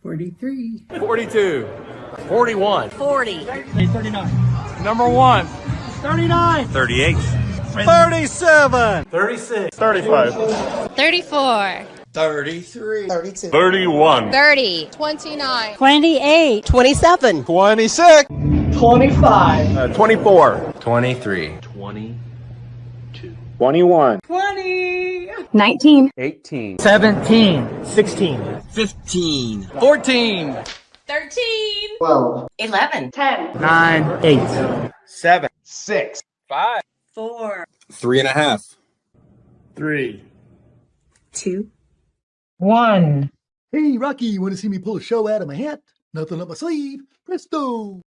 43. 42. 41. 40. 39. Number 1. 39. 38. 37. 36. 35. 34. 33. 32. 31. 30. 29. 28. 27. 26. 25. 24. 23. 21. 20. 19. 18. 17. 16. 15. 14. 13. 12. 11. 10. 9. 8. 7. 6. 5. 4. 3.5. 3. 2. 1. Hey, Rocky, you want to see me pull a show out of my hat? Nothing up my sleeve. Presto!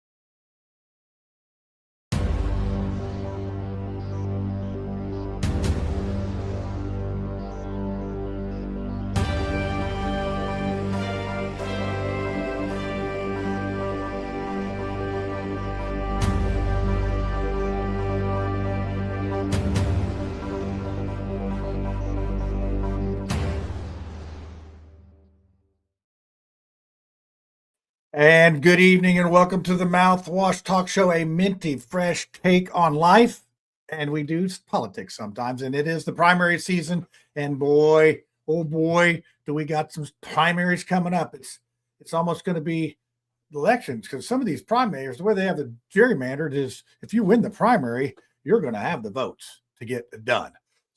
And good evening and welcome to the Mouthwash Talk Show, a minty, fresh take on life. And we do politics sometimes, and it is the primary season. And boy, oh boy, do we got some primaries coming up. It's almost going to be elections because some of these primaries, the way they have the gerrymandered is if you win the primary, you're going to have the votes to get it done.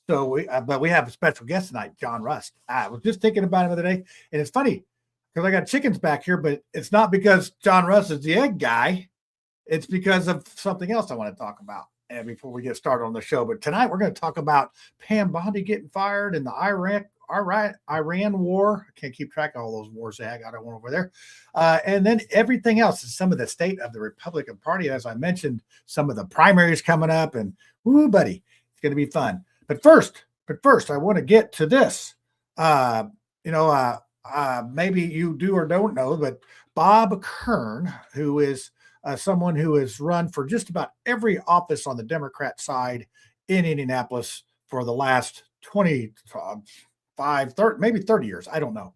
So but we have a special guest tonight, John Rust. I was just thinking about him the other day, and it's funny. Because I got chickens back here, but it's not because John Russ is the egg guy. It's because of something else I want to talk about and before we get started on the show. But tonight we're going to talk about Pam Bondi getting fired and the Iran war. I can't keep track of all those wars they had. I got one over there. And then everything else is some of the state of the Republican Party. As I mentioned, some of the primaries coming up and woo, buddy, it's going to be fun. But first, I want to get to this. Maybe you do or don't know, but Bob Kern, who is someone who has run for just about every office on the Democrat side in Indianapolis for the last 25, 30, maybe 30 years. I don't know.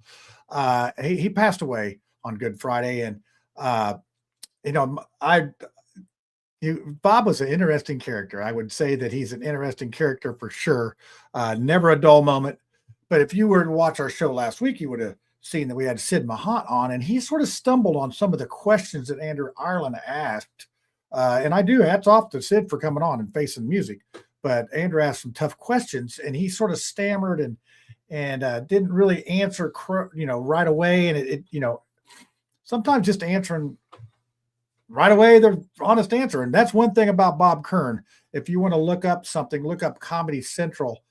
He passed away on Good Friday. And, Bob was an interesting character. I would say that he's an interesting character for sure. Never a dull moment. But if you were to watch our show last week, you would have seen that we had Sid Mahat on, and he sort of stumbled on some of the questions that Andrew Ireland asked. And I do hats off to Sid for coming on and facing music. But Andrew asked some tough questions, and he sort of stammered and didn't really answer, right away. And it sometimes just answering right away, the honest answer. And that's one thing about Bob Kern. If you want to look up something, look up Comedy Central.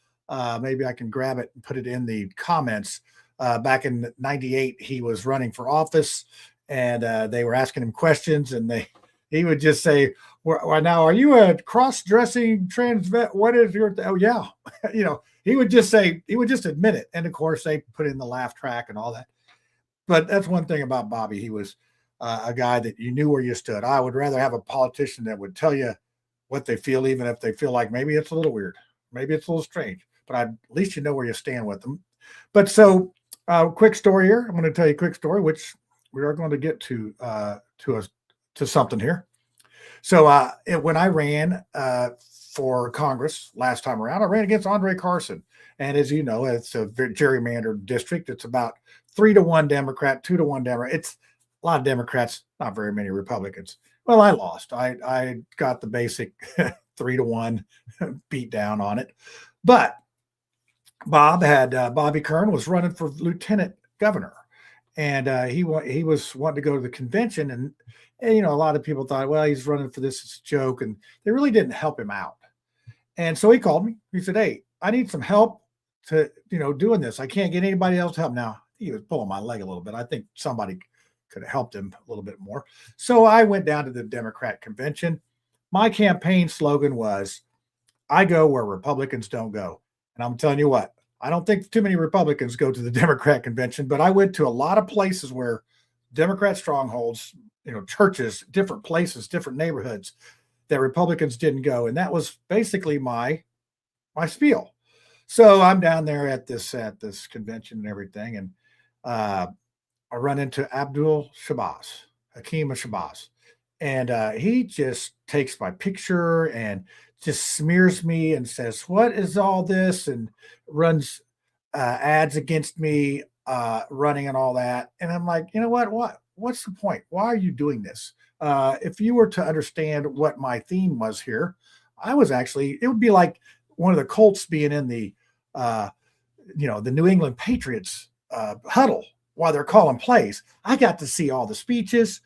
Maybe I can grab it and put it in the comments. Back in '98, he was running for office, and they were asking him questions, and he would just say, well, now, are you a cross-dressing trans vet? What is your, oh, yeah. He would just admit it. And of course, they put in the laugh track and all that. But that's one thing about Bobby. He was a guy that you knew where you stood. I would rather have a politician that would tell you what they feel, even if they feel like maybe it's a little weird, maybe it's a little strange. But at least you know where you stand with them. But so, quick story here. I'm going to tell you a quick story, which we are going to get to something here. So, when I ran for Congress last time around, I ran against Andre Carson, and as you know, it's a gerrymandered district. It's about 3-1 Democrat, 2-1 Democrat. It's a lot of Democrats, not very many Republicans. Well, I lost. I got the basic 3-1 beat down on it, but Bobby Kern was running for lieutenant governor, and he was wanting to go to the convention, and a lot of people thought, well, he's running for this as a joke, and they really didn't help him out. And so he called me. He said, hey, I need some help to doing this. I can't get anybody else to help. Now, he was pulling my leg a little bit. I think somebody could have helped him a little bit more. So I went down to the Democrat convention. My campaign slogan was, I go where Republicans don't go. And I'm telling you what, I don't think too many Republicans go to the Democrat convention, but I went to a lot of places where Democrat strongholds, churches, different places, different neighborhoods that Republicans didn't go. And that was basically my spiel. So I'm down there at this convention and everything. And I run into Abdul Shabazz, Hakeem Shabazz, and he just takes my picture and just smears me and says, "What is all this?" and runs ads against me, running and all that. And I'm like, you know what? What's the point? Why are you doing this? If you were to understand what my theme was here, I was actually, it would be like one of the Colts being in the, the New England Patriots huddle while they're calling plays. I got to see all the speeches,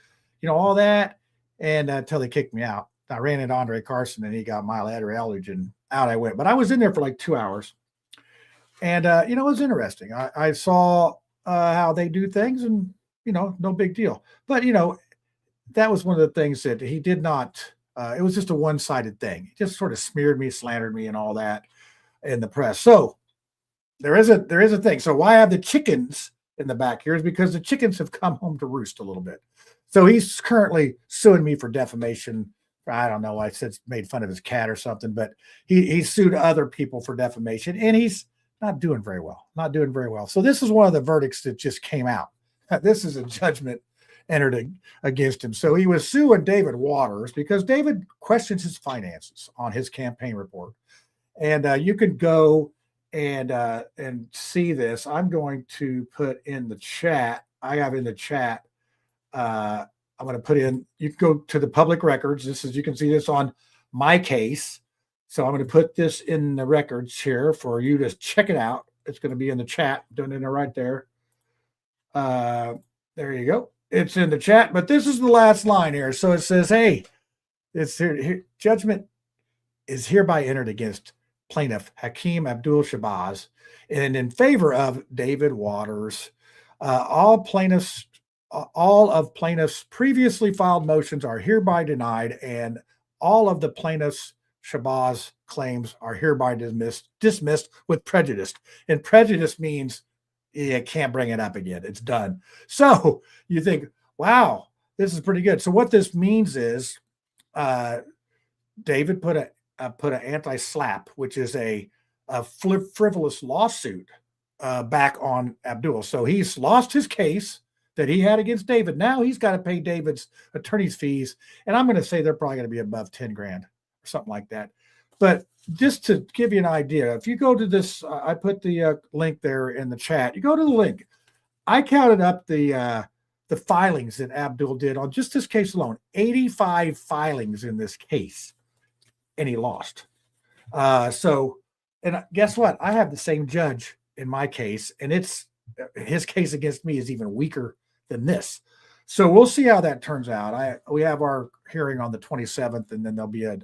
all that, and until they kicked me out. I ran into Andre Carson and he got myelinating Eldridge and out I went. But I was in there for like 2 hours. And, it was interesting. I saw how they do things and, no big deal. But, that was one of the things that he did not, it was just a one-sided thing. He just sort of smeared me, slandered me and all that in the press. So there is a thing. So why I have the chickens in the back here is because the chickens have come home to roost a little bit. So he's currently suing me for defamation. I don't know. I said made fun of his cat or something, but he sued other people for defamation, and he's not doing very well. So this is one of the verdicts that just came out. This is a judgment entered against him. So he was suing David Waters because David questions his finances on his campaign report. And you can go and see this. I'm going to put in the chat. I have in the chat. I'm going to put in, you can go to the public records. You can see this on my case. So I'm going to put this in the records here for you to check it out. It's going to be in the chat. Doing it right there. There you go. It's in the chat, but this is the last line here. So it says, hey, it's here, judgment is hereby entered against plaintiff Hakeem Abdul Shabazz and in favor of David Waters. All of plaintiffs' previously filed motions are hereby denied, and all of the plaintiffs' Shabazz claims are hereby dismissed with prejudice. And prejudice means you can't bring it up again. It's done. So you think, wow, this is pretty good. So what this means is David put an anti-slap, which is a frivolous lawsuit back on Abdul. So he's lost his case that he had against David. Now he's got to pay David's attorney's fees. And I'm going to say they're probably going to be above 10 grand or something like that. But just to give you an idea, if you go to this, I put the link there in the chat. You go to the link. I counted up the filings that Abdul did on just this case alone, 85 filings in this case, and he lost. And guess what? I have the same judge in my case, and his case against me is even weaker than this. So we'll see how that turns out. We have our hearing on the 27th, and then there'll be an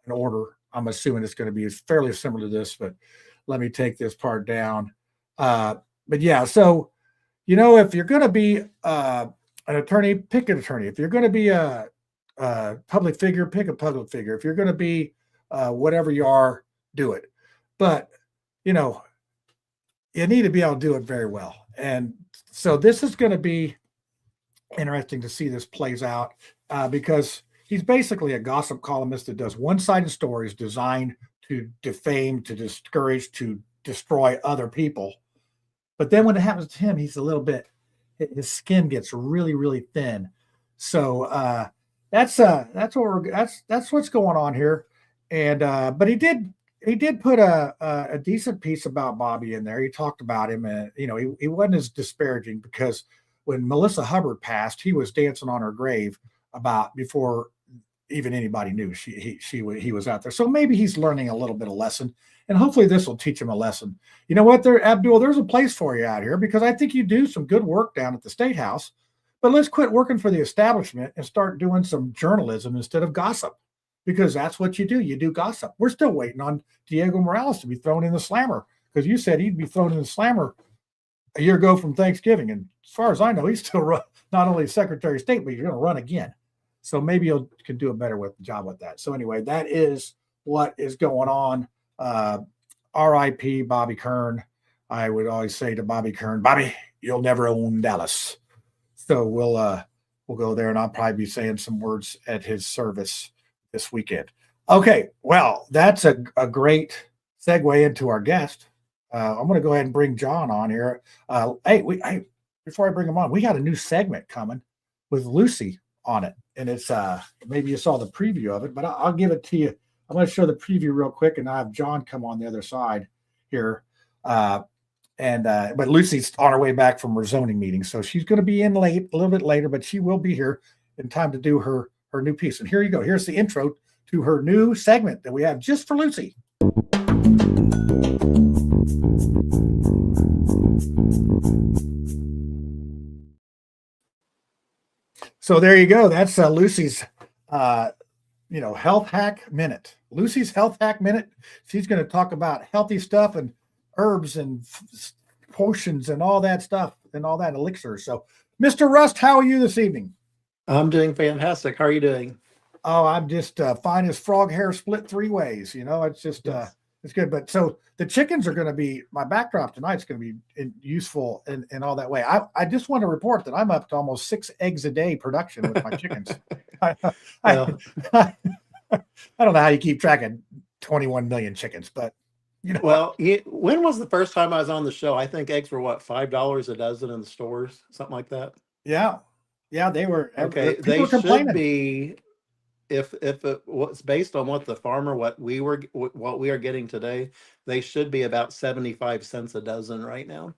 order. I'm assuming it's going to be fairly similar to this, but let me take this part down. But yeah, so, if you're going to be an attorney, pick an attorney. If you're going to be a public figure, pick a public figure. If you're going to be whatever you are, do it. But, you need to be able to do it very well. And so this is going to be interesting to see this plays out because he's basically a gossip columnist that does one-sided stories designed to defame, to discourage, to destroy other people. But then when it happens to him, he's a little bit, his skin gets really, really thin. So that's what's going on here. And but he did put a decent piece about Bobby in there. He talked about him, and he wasn't as disparaging because when Melissa Hubbard passed, he was dancing on her grave before even anybody knew he was out there. So maybe he's learning a little bit of lesson, and hopefully this will teach him a lesson. You know what, Abdul, there's a place for you out here because I think you do some good work down at the State House, but let's quit working for the establishment and start doing some journalism instead of gossip, because that's what you do. You do gossip. We're still waiting on Diego Morales to be thrown in the slammer because you said he'd be thrown in the slammer a year ago from Thanksgiving. And as far as I know, he's still not only Secretary of State, but he's going to run again. So maybe you can do a better job with that. So anyway, that is what is going on. R.I.P. Bobby Kern. I would always say to Bobby Kern, Bobby, you'll never own Dallas. So we'll go there, and I'll probably be saying some words at his service this weekend. Okay, well, that's a great segue into our guest. I'm going to go ahead and bring John on here. Hey, before I bring them on, we got a new segment coming with Lucy on it, and it's maybe you saw the preview of it, but I'll give it to you. I'm going to show the preview real quick, and I have John come on the other side here. But Lucy's on her way back from her zoning meeting, so she's going to be in late, a little bit later, but she will be here in time to do her new piece. And here you go. Here's the intro to her new segment that we have just for Lucy. So there you go. That's Lucy's, health hack minute. Lucy's health hack minute. She's going to talk about healthy stuff and herbs and potions and all that stuff and all that elixir. So, Mr. Rust, how are you this evening? I'm doing fantastic. How are you doing? Oh, I'm just fine as frog hair split three ways. It's just it's good. But so the chickens are going to be my backdrop tonight. Is going to be useful in all that way. I just want to report that I'm up to almost 6 eggs a day production with my chickens. I don't know how you keep track of 21 million chickens, but Well, when was the first time I was on the show? I think eggs were $5 a dozen in the stores, something like that. Yeah, they were. Okay, they should be. If it was based on what the farmer, what we are getting today, they should be about 75 cents a dozen right now.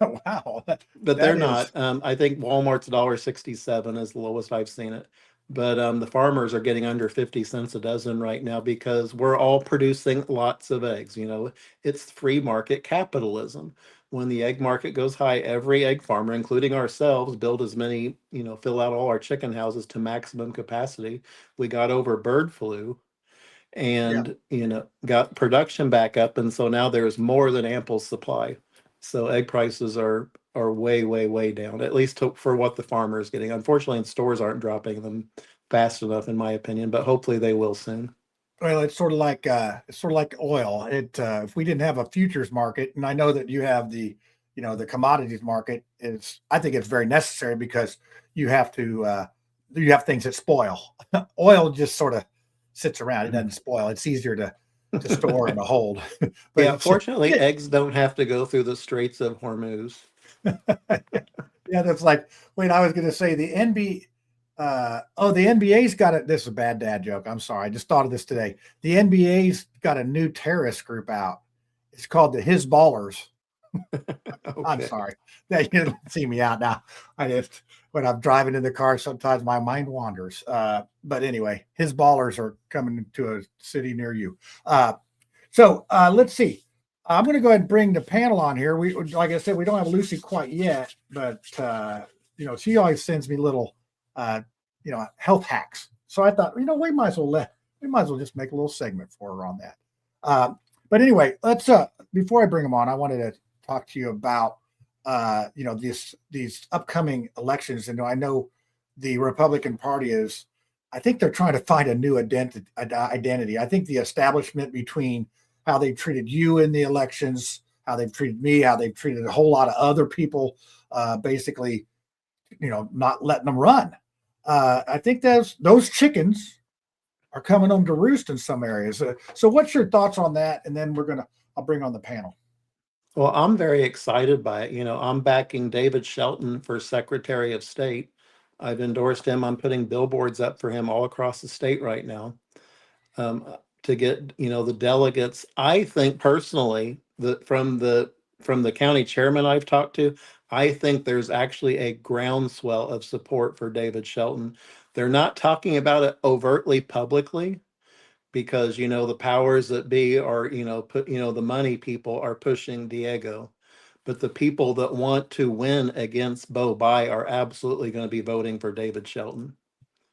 Wow, but they're not. I think Walmart's $1.67 is the lowest I've seen it. But the farmers are getting under 50 cents a dozen right now because we're all producing lots of eggs. It's free market capitalism. When the egg market goes high, every egg farmer, including ourselves, build as many, fill out all our chicken houses to maximum capacity. We got over bird flu and, got production back up. And so now there's more than ample supply. So egg prices are way, way, way down, at least for what the farmer is getting. Unfortunately, the stores aren't dropping them fast enough, in my opinion, but hopefully they will soon. Well, it's sort of like oil. If we didn't have a futures market, and I know that you have the commodities market, I think it's very necessary because you have things that spoil. Oil just sort of sits around; it doesn't spoil. It's easier to store and to hold. But yeah, fortunately, eggs don't have to go through the Straits of Hormuz. Yeah, that's like. Wait, I was going to say the NBA. The NBA's got it. This is a bad dad joke. I'm sorry. I just thought of this today. The NBA's got a new terrorist group out. It's called the His Ballers. Okay. I'm sorry. You don't see me out now. When I'm driving in the car, sometimes my mind wanders. But anyway, His Ballers are coming to a city near you. So let's see. I'm going to go ahead and bring the panel on here. Like I said, we don't have Lucy quite yet, but she always sends me little health hacks. So I thought, we might as well just make a little segment for her on that. But anyway, let's before I bring them on, I wanted to talk to you about these upcoming elections. And I know the Republican Party I think they're trying to find a new identity. I think the establishment between how they treated you in the elections, how they've treated me, how they've treated a whole lot of other people, basically, not letting them run. I think those chickens are coming home to roost in some areas. So what's your thoughts on that? And then I'll bring on the panel. Well, I'm very excited by it. I'm backing David Shelton for Secretary of State. I've endorsed him. I'm putting billboards up for him all across the state right now to get, the delegates. I think personally that from the county chairman I've talked to, I think there's actually a groundswell of support for David Shelton. They're not talking about it overtly publicly because, the powers that be are, the money people are pushing Diego. But the people that want to win against Bo Bai are absolutely going to be voting for David Shelton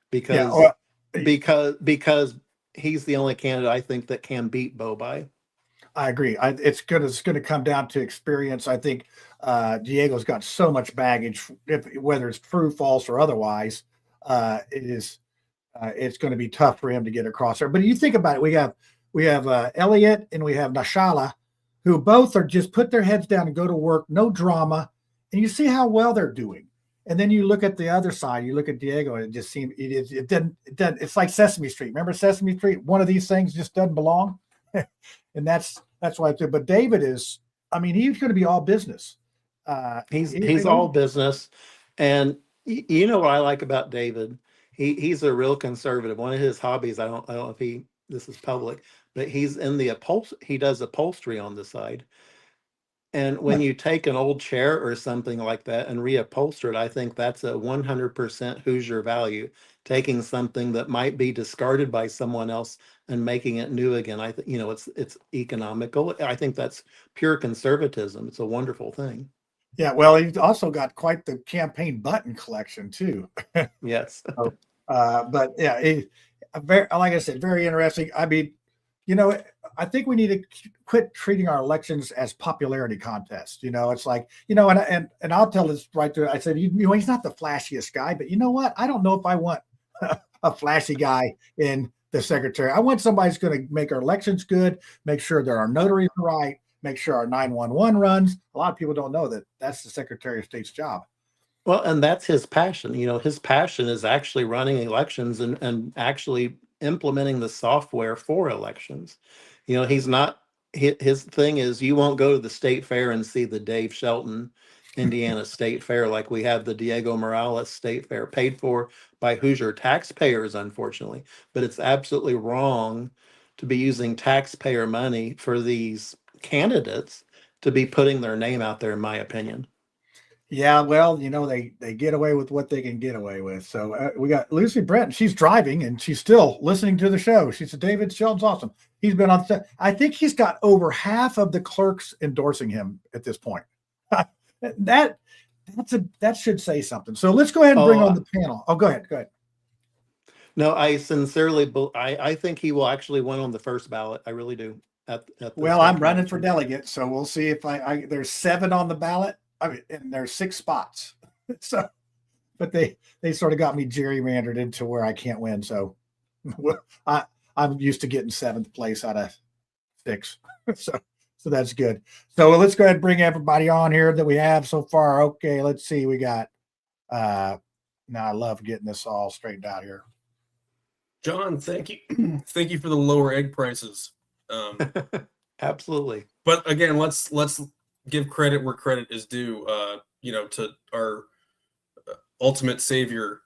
because he's the only candidate I think that can beat Bo Bai. I agree. It's going to come down to experience. I think Diego's got so much baggage, whether it's true, false, or otherwise. It's going to be tough for him to get across there. But you think about it, we have Elliot and we have Nashala, who both are just put their heads down and go to work, no drama, and you see how well they're doing. And then you look at the other side, you look at Diego, and it just seems it doesn't. It's like Sesame Street. Remember Sesame Street? One of these things just doesn't belong. And that's why I said, but David he's going to be all business. He's all business, and you know what I like about David? He's a real conservative. One of his hobbies, I don't know if this is public, but he's in the he does upholstery on the side. And when you take an old chair or something like that and reupholster it, I think that's a 100% Hoosier value. Taking something that might be discarded by someone else and making it new again. I think, it's economical. I think that's pure conservatism. It's a wonderful thing. Yeah, well, he's also got quite the campaign button collection too. Yes. But yeah, very, like I said, very interesting. I mean, you know, I think we need to quit treating our elections as popularity contests. It's like, and I'll tell this right there. I said, he's not the flashiest guy, but you know what? I don't know if I want a flashy guy in the secretary. I want somebody who's going to make our elections good, make sure that our notaries are right, make sure our 911 runs. A lot of people don't know that that's the Secretary of State's job. Well, and that's his passion. His passion is actually running elections and actually implementing the software for elections. He's not, his thing is you won't go to the state fair and see the Dave Shelton Indiana State Fair like we have the Diego Morales State Fair, paid for by Hoosier taxpayers, unfortunately. But it's absolutely wrong to be using taxpayer money for these candidates to be putting their name out there, in my opinion. Yeah, well, they get away with what they can get away with. So we got Lucy Brent. She's driving and she's still listening to the show. She said, David Shelton's awesome. He's been on set. I think he's got over half of the clerks endorsing him at this point. that should say something. So let's go ahead and bring on the panel. Oh, go ahead. No, I sincerely, I think he will actually win on the first ballot. I really do. Well, I'm running for delegate, so we'll see if there's 7 on the ballot. I mean, and there's 6 spots. So, but they sort of got me gerrymandered into where I can't win. So I'm used to getting 7th place out of 6. So that's good. So let's go ahead and bring everybody on here that we have so far. Okay, let's see. We got now I love getting this all straightened out here. John, thank you. Thank you for the lower egg prices. Absolutely. But again, let's give credit where credit is due. To our ultimate savior,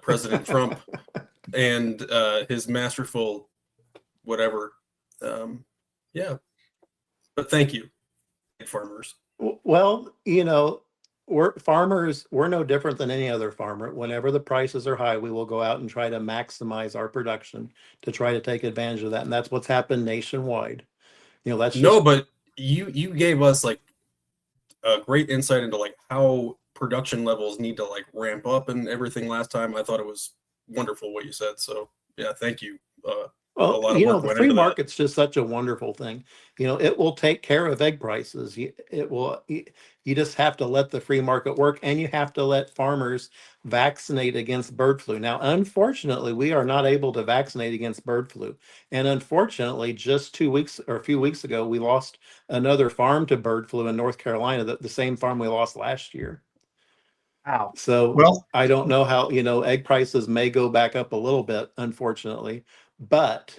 President Trump, and his masterful whatever. Yeah. But thank you, farmers. Well, we're farmers. We're no different than any other farmer. Whenever the prices are high, we will go out and try to maximize our production to try to take advantage of that. And that's what's happened nationwide. But you gave us like a great insight into like how production levels need to like ramp up and everything last time. I thought it was wonderful what you said. So yeah, thank you. Well, the free market's just such a wonderful thing. It will take care of egg prices. It will. You just have to let the free market work, and you have to let farmers vaccinate against bird flu. Now, unfortunately, we are not able to vaccinate against bird flu, and unfortunately, just 2 weeks or a few weeks ago, we lost another farm to bird flu in North Carolina. The same farm we lost last year. Wow. So well, I don't know how, egg prices may go back up a little bit, unfortunately. But,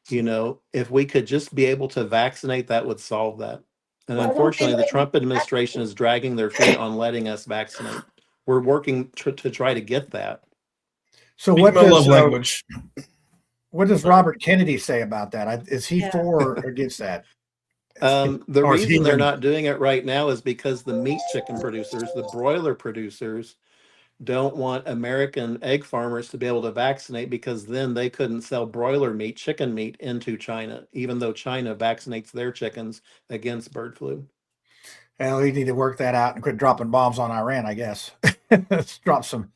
if we could just be able to vaccinate, that would solve that. And unfortunately, the Trump administration is dragging their feet on letting us vaccinate. We're working to try to get that. So what does Robert Kennedy say about that? Is he for or against that? The reason they're not doing it right now is because the meat chicken producers, the broiler producers, don't want American egg farmers to be able to vaccinate, because then they couldn't sell broiler meat, chicken meat, into China, even though China vaccinates their chickens against bird flu. Well, we need to work that out and quit dropping bombs on Iran, I guess. Let's drop some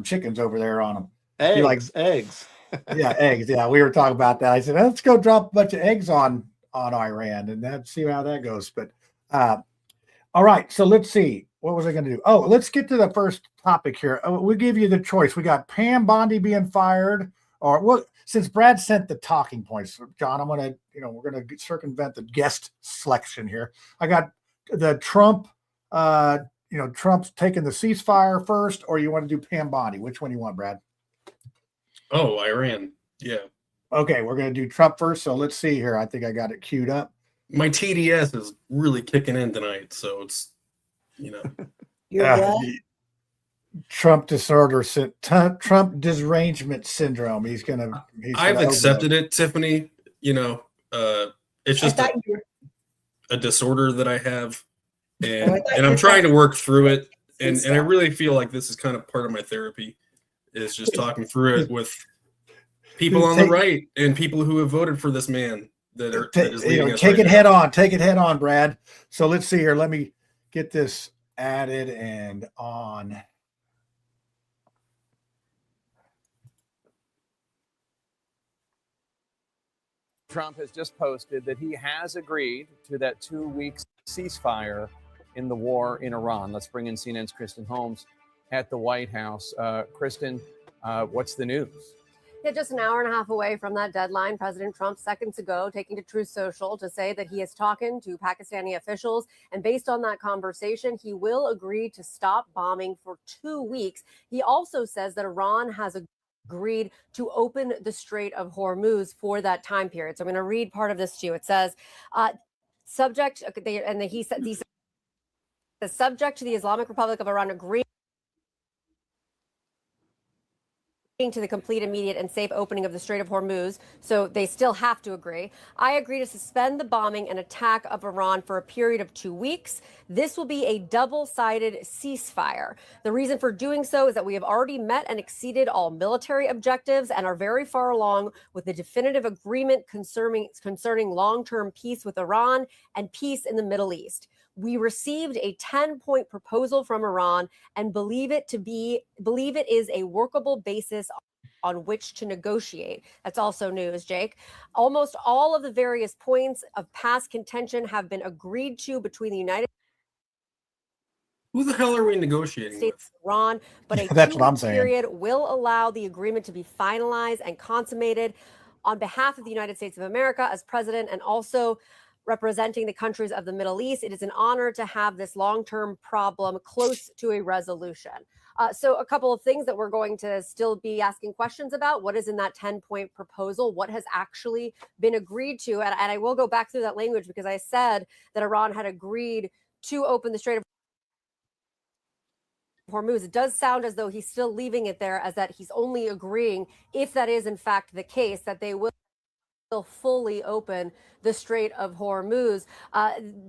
chickens over there on them. Eggs. Yeah, eggs. Yeah, we were talking about that. I said, let's go drop a bunch of eggs on Iran and see how that goes. But all right, so let's see. What was I going to do? Oh, let's get to the first topic here. We'll give you the choice. We got Pam Bondi being fired, or what? Since Brad sent the talking points, John, I'm going to, we're going to circumvent the guest selection here. I got the Trump, Trump's taking the ceasefire first, or you want to do Pam Bondi? Which one do you want, Brad? Oh, Iran. Yeah. Okay, we're going to do Trump first. So let's see here. I think I got it queued up. My TDS is really kicking in tonight, so it's you know. Trump disorder, Trump derangement syndrome. He's gonna. I've accepted it, Tiffany. You know, it's just a disorder that I have, and I'm trying to work through it. And I really feel like this is kind of part of my therapy, is just talking through it with people on the right and people who have voted for this man that is leading us. Take it head on. Take it head on, Brad. So let's see here. Let me get this added and on. Trump has just posted that he has agreed to that 2-week ceasefire in the war in Iran. Let's bring in CNN's Kristen Holmes at the White House. Kristen, what's the news? Yeah, just an hour and a half away from that deadline, President Trump seconds ago taking to Truth Social to say that he is talking to Pakistani officials. And based on that conversation, he will agree to stop bombing for 2 weeks. He also says that Iran has agreed to open the Strait of Hormuz for that time period. So I'm going to read part of this to you. It says, subject to the Islamic Republic of Iran agreeing to the complete, immediate, and safe opening of the Strait of Hormuz, so they still have to agree. I agree to suspend the bombing and attack of Iran for a period of 2 weeks. This will be a double-sided ceasefire. The reason for doing so is that we have already met and exceeded all military objectives and are very far along with the definitive agreement concerning long-term peace with Iran and peace in the Middle East. We received a 10-point proposal from Iran and believe it is a workable basis on which to negotiate. That's also news, Jake. Almost all of the various points of past contention have been agreed to between the United Who the hell are we negotiating States and Iran, but a That's what I'm 2-week saying. period will allow the agreement to be finalized and consummated. On behalf of the United States of America as president and also representing the countries of the Middle East, it is an honor to have this long-term problem close to a resolution. So a couple of things that we're going to still be asking questions about. What is in that 10-point proposal? What has actually been agreed to? And I will go back through that language because I said that Iran had agreed to open the Strait of Hormuz. It does sound as though he's still leaving it there as that he's only agreeing, if that is in fact the case, that they will fully open the Strait of Hormuz.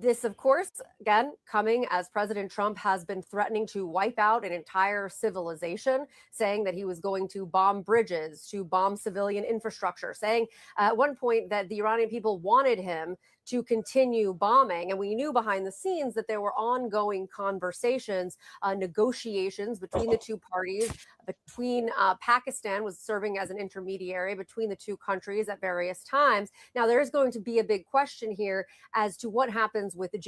This, of course, again, coming as President Trump has been threatening to wipe out an entire civilization, saying that he was going to bomb bridges, to bomb civilian infrastructure, saying at one point that the Iranian people wanted him to continue bombing. And we knew behind the scenes that there were ongoing conversations, negotiations between the two parties, between Pakistan was serving as an intermediary between the two countries at various times. Now, there's going to be a big question here as to what happens with the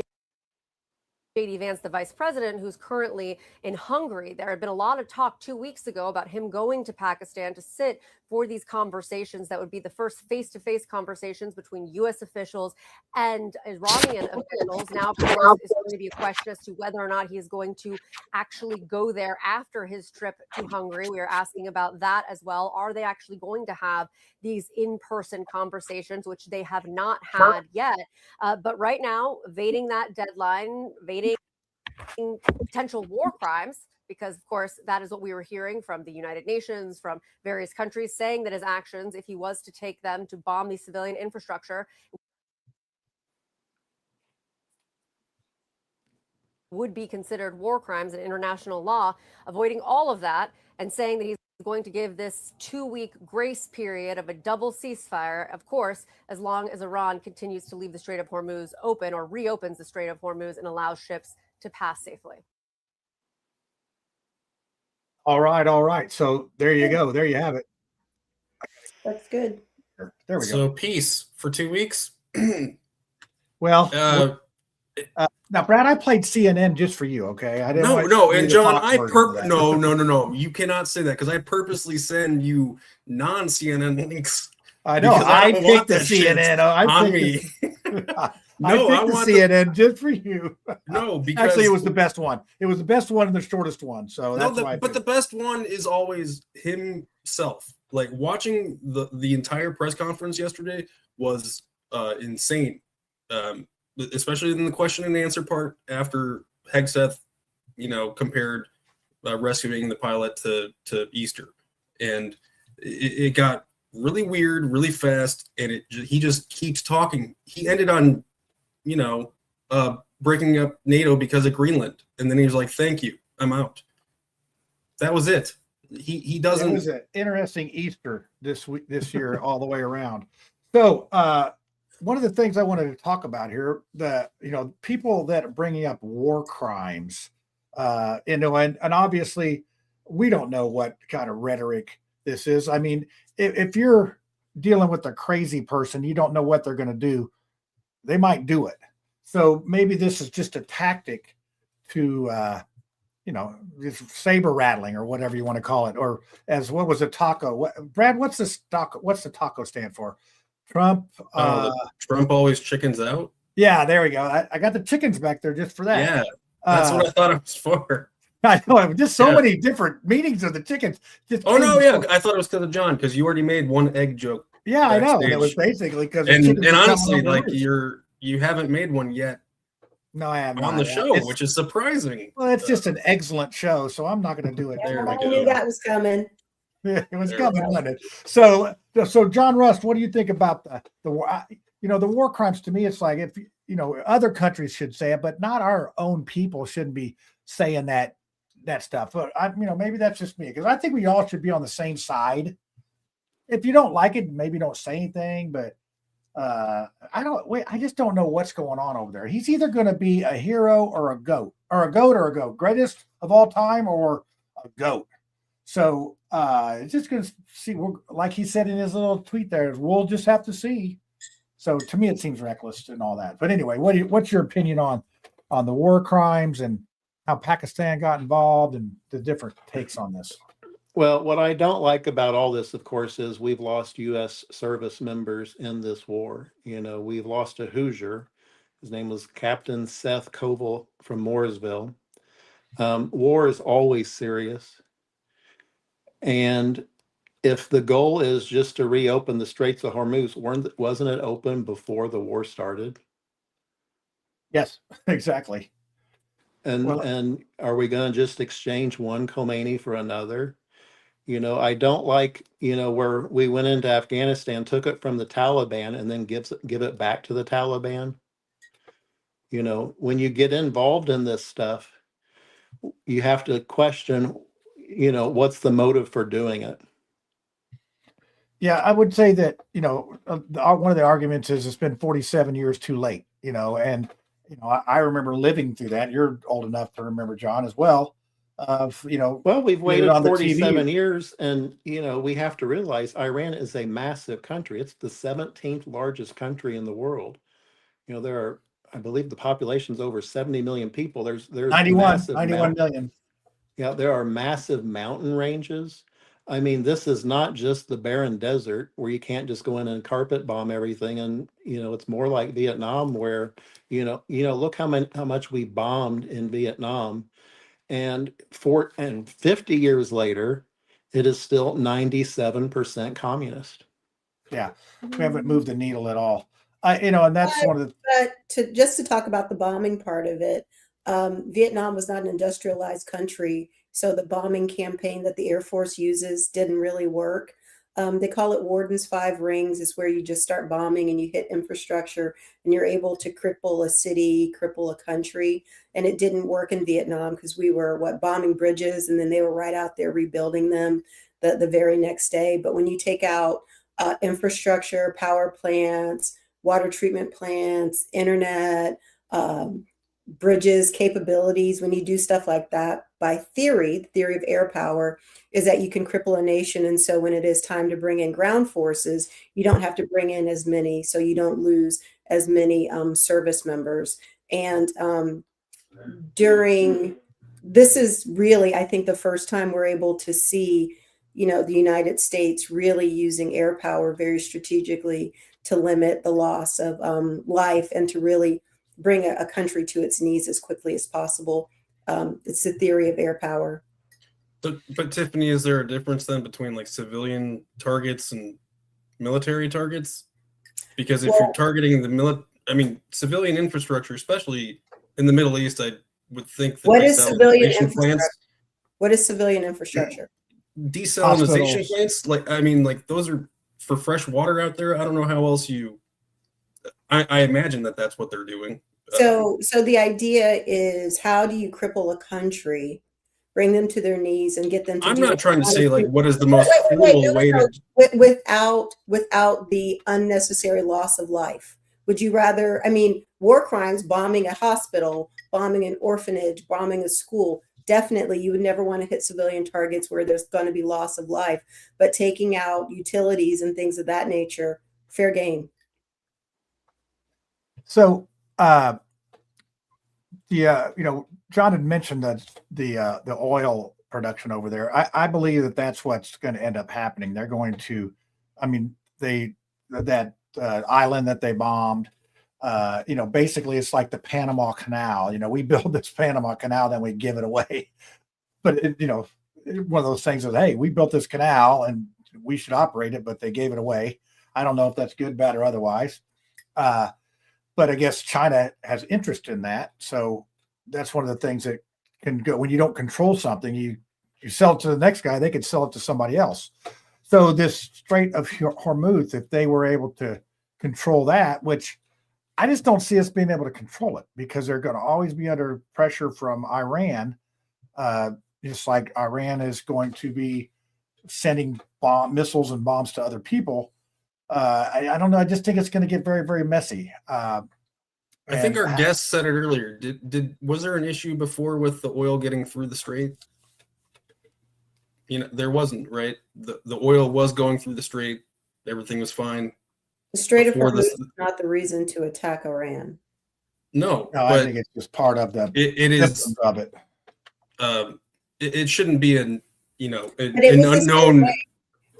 J.D. Vance, the vice president, who's currently in Hungary. There had been a lot of talk 2 weeks ago about him going to Pakistan to sit for these conversations that would be the first face-to-face conversations between U.S. officials and Iranian officials. Now, of course, it's going to be a question as to whether or not he is going to actually go there after his trip to Hungary. We are asking about that as well. Are they actually going to have these in-person conversations, which they have not had yet? But right now, evading that deadline, evading potential war crimes, because of course that is what we were hearing from the United Nations, from various countries, saying that his actions, if he was to take them to bomb the civilian infrastructure, would be considered war crimes in international law. Avoiding all of that and saying that he's going to give this 2-week grace period of a double ceasefire, of course, as long as Iran continues to leave the Strait of Hormuz open or reopens the Strait of Hormuz and allows ships to pass safely. All right. So there you go. There you have it. That's good. There we go. So peace for 2 weeks. Well, now, Brad, I played CNN just for you. Okay, I didn't. No, and John, no. You cannot say that because I purposely send you non-CNN links. I know. I picked the CNN. I picked the CNN just for you. No, because actually, it was the best one. It was the best one and the shortest one. So that's why. But the best one is always himself. Like watching the entire press conference yesterday was insane. Especially in the question and answer part after Hegseth compared rescuing the pilot to Easter, and it got really weird, really fast, and he just keeps talking. He ended on, breaking up NATO because of Greenland, and then he was like, "Thank you, I'm out." That was it. He doesn't. It was an interesting Easter this year all the way around. So one of the things I wanted to talk about here, people that are bringing up war crimes, and obviously we don't know what kind of rhetoric this is. I mean, if you're dealing with a crazy person, you don't know what they're going to do. They might do it. So maybe this is just a tactic to, just saber rattling or whatever you want to call it, or as what was a taco? Brad, what's the taco stand for? Trump. Trump always chickens out. Yeah, there we go. I got the chickens back there just for that. Yeah, that's what I thought it was for. I know, just so many different meanings of the chickens. I thought it was because of John, because you already made one egg joke. Yeah, I know. And it was basically because and honestly, like you haven't made one yet. No, I haven't on the show, which is surprising. Well, it's just an excellent show, so I'm not going to do it. I knew that was coming. Yeah, it was coming, wasn't it? So John Rust, what do you think about the war? The war crimes? To me, it's like if other countries should say it, but not our own people shouldn't be saying that stuff. But maybe that's just me, because I think we all should be on the same side. If you don't like it, maybe don't say anything. But I just don't know what's going on over there. He's either going to be a hero or a goat, greatest of all time or a goat. So just going to see, like he said in his little tweet there, we'll just have to see. So to me, it seems reckless and all that. But anyway, what's your opinion on the war crimes and how Pakistan got involved and the different takes on this? Well, what I don't like about all this, of course, is we've lost U.S. service members in this war. We've lost a Hoosier. His name was Captain Seth Koval from Mooresville. War is always serious. And if the goal is just to reopen the Straits of Hormuz, wasn't it open before the war started? Yes, exactly. And are we going to just exchange one Khomeini for another? I don't like, where we went into Afghanistan, took it from the Taliban and then give it back to the Taliban. When you get involved in this stuff, you have to question, what's the motive for doing it? Yeah, I would say that, one of the arguments is it's been 47 years too late, and, I remember living through that. You're old enough to remember, John, as well. Well, we've waited 47 years, and we have to realize Iran is a massive country. It's the 17th largest country in the world. There are, I believe, the population's over 70 million people. There's 91 million. Yeah, there are massive mountain ranges. I mean, this is not just the barren desert where you can't just go in and carpet bomb everything. And it's more like Vietnam, where look how much we bombed in Vietnam. And 50 years later, it is still 97% communist. Yeah, we haven't moved the needle at all. And that's one of the. But to talk about the bombing part of it, Vietnam was not an industrialized country, so the bombing campaign that the Air Force uses didn't really work. They call it Warden's 5 rings. It's where you just start bombing and you hit infrastructure and you're able to cripple a city, cripple a country. And it didn't work in Vietnam because we were bombing bridges, and then they were right out there rebuilding them the very next day. But when you take out infrastructure, power plants, water treatment plants, internet, bridges, capabilities, when you do stuff like that, by theory, the theory of air power is that you can cripple a nation. And so when it is time to bring in ground forces, you don't have to bring in as many, so you don't lose as many service members. And this is really, I think, the first time we're able to see, the United States really using air power very strategically to limit the loss of life and to really bring a country to its knees as quickly as possible. It's the theory of air power. But Tiffany, is there a difference then between like civilian targets and military targets? Because if you're targeting civilian infrastructure, especially in the Middle East, would think the What is civilian desalinization infrastructure? plants, What is civilian infrastructure? desalinization Hospitals. plants, like I mean, like those are for fresh water out there. I don't know how else you. I imagine that that's what they're doing. So the idea is, how do you cripple a country, bring them to their knees, and get them to I'm do not what trying they to wanna say like do? what is the Wait, most wait, wait, wait. cruel No, way no, to. no. Without the unnecessary loss of life. Would you rather, I mean, war crimes, bombing a hospital, bombing an orphanage, bombing a school, definitely you would never want to hit civilian targets where there's going to be loss of life. But taking out utilities and things of that nature, fair game. So, John had mentioned that the oil production over there. I believe that that's what's going to end up happening. They're going to, I mean, that island that they bombed. Basically, it's like the Panama Canal. We build this Panama Canal, then we give it away. But one of those things is, hey, we built this canal and we should operate it, but they gave it away. I don't know if that's good, bad, or otherwise. But I guess China has interest in that. So that's one of the things that can go when you don't control something, you sell it to the next guy, they could sell it to somebody else. So this Strait of Hormuz, if they were able to control that, which I just don't see us being able to control it, because they're going to always be under pressure from Iran, just like Iran is going to be sending missiles and bombs to other people. I don't know. I just think it's going to get very, very messy. I think our guest said it earlier. Was there an issue before with the oil getting through the strait? There wasn't, right? The oil was going through the strait. Everything was fine. The Strait of Hormuz is not the reason to attack Iran. No, I think it's just part of the it is of it. It shouldn't be an an unknown.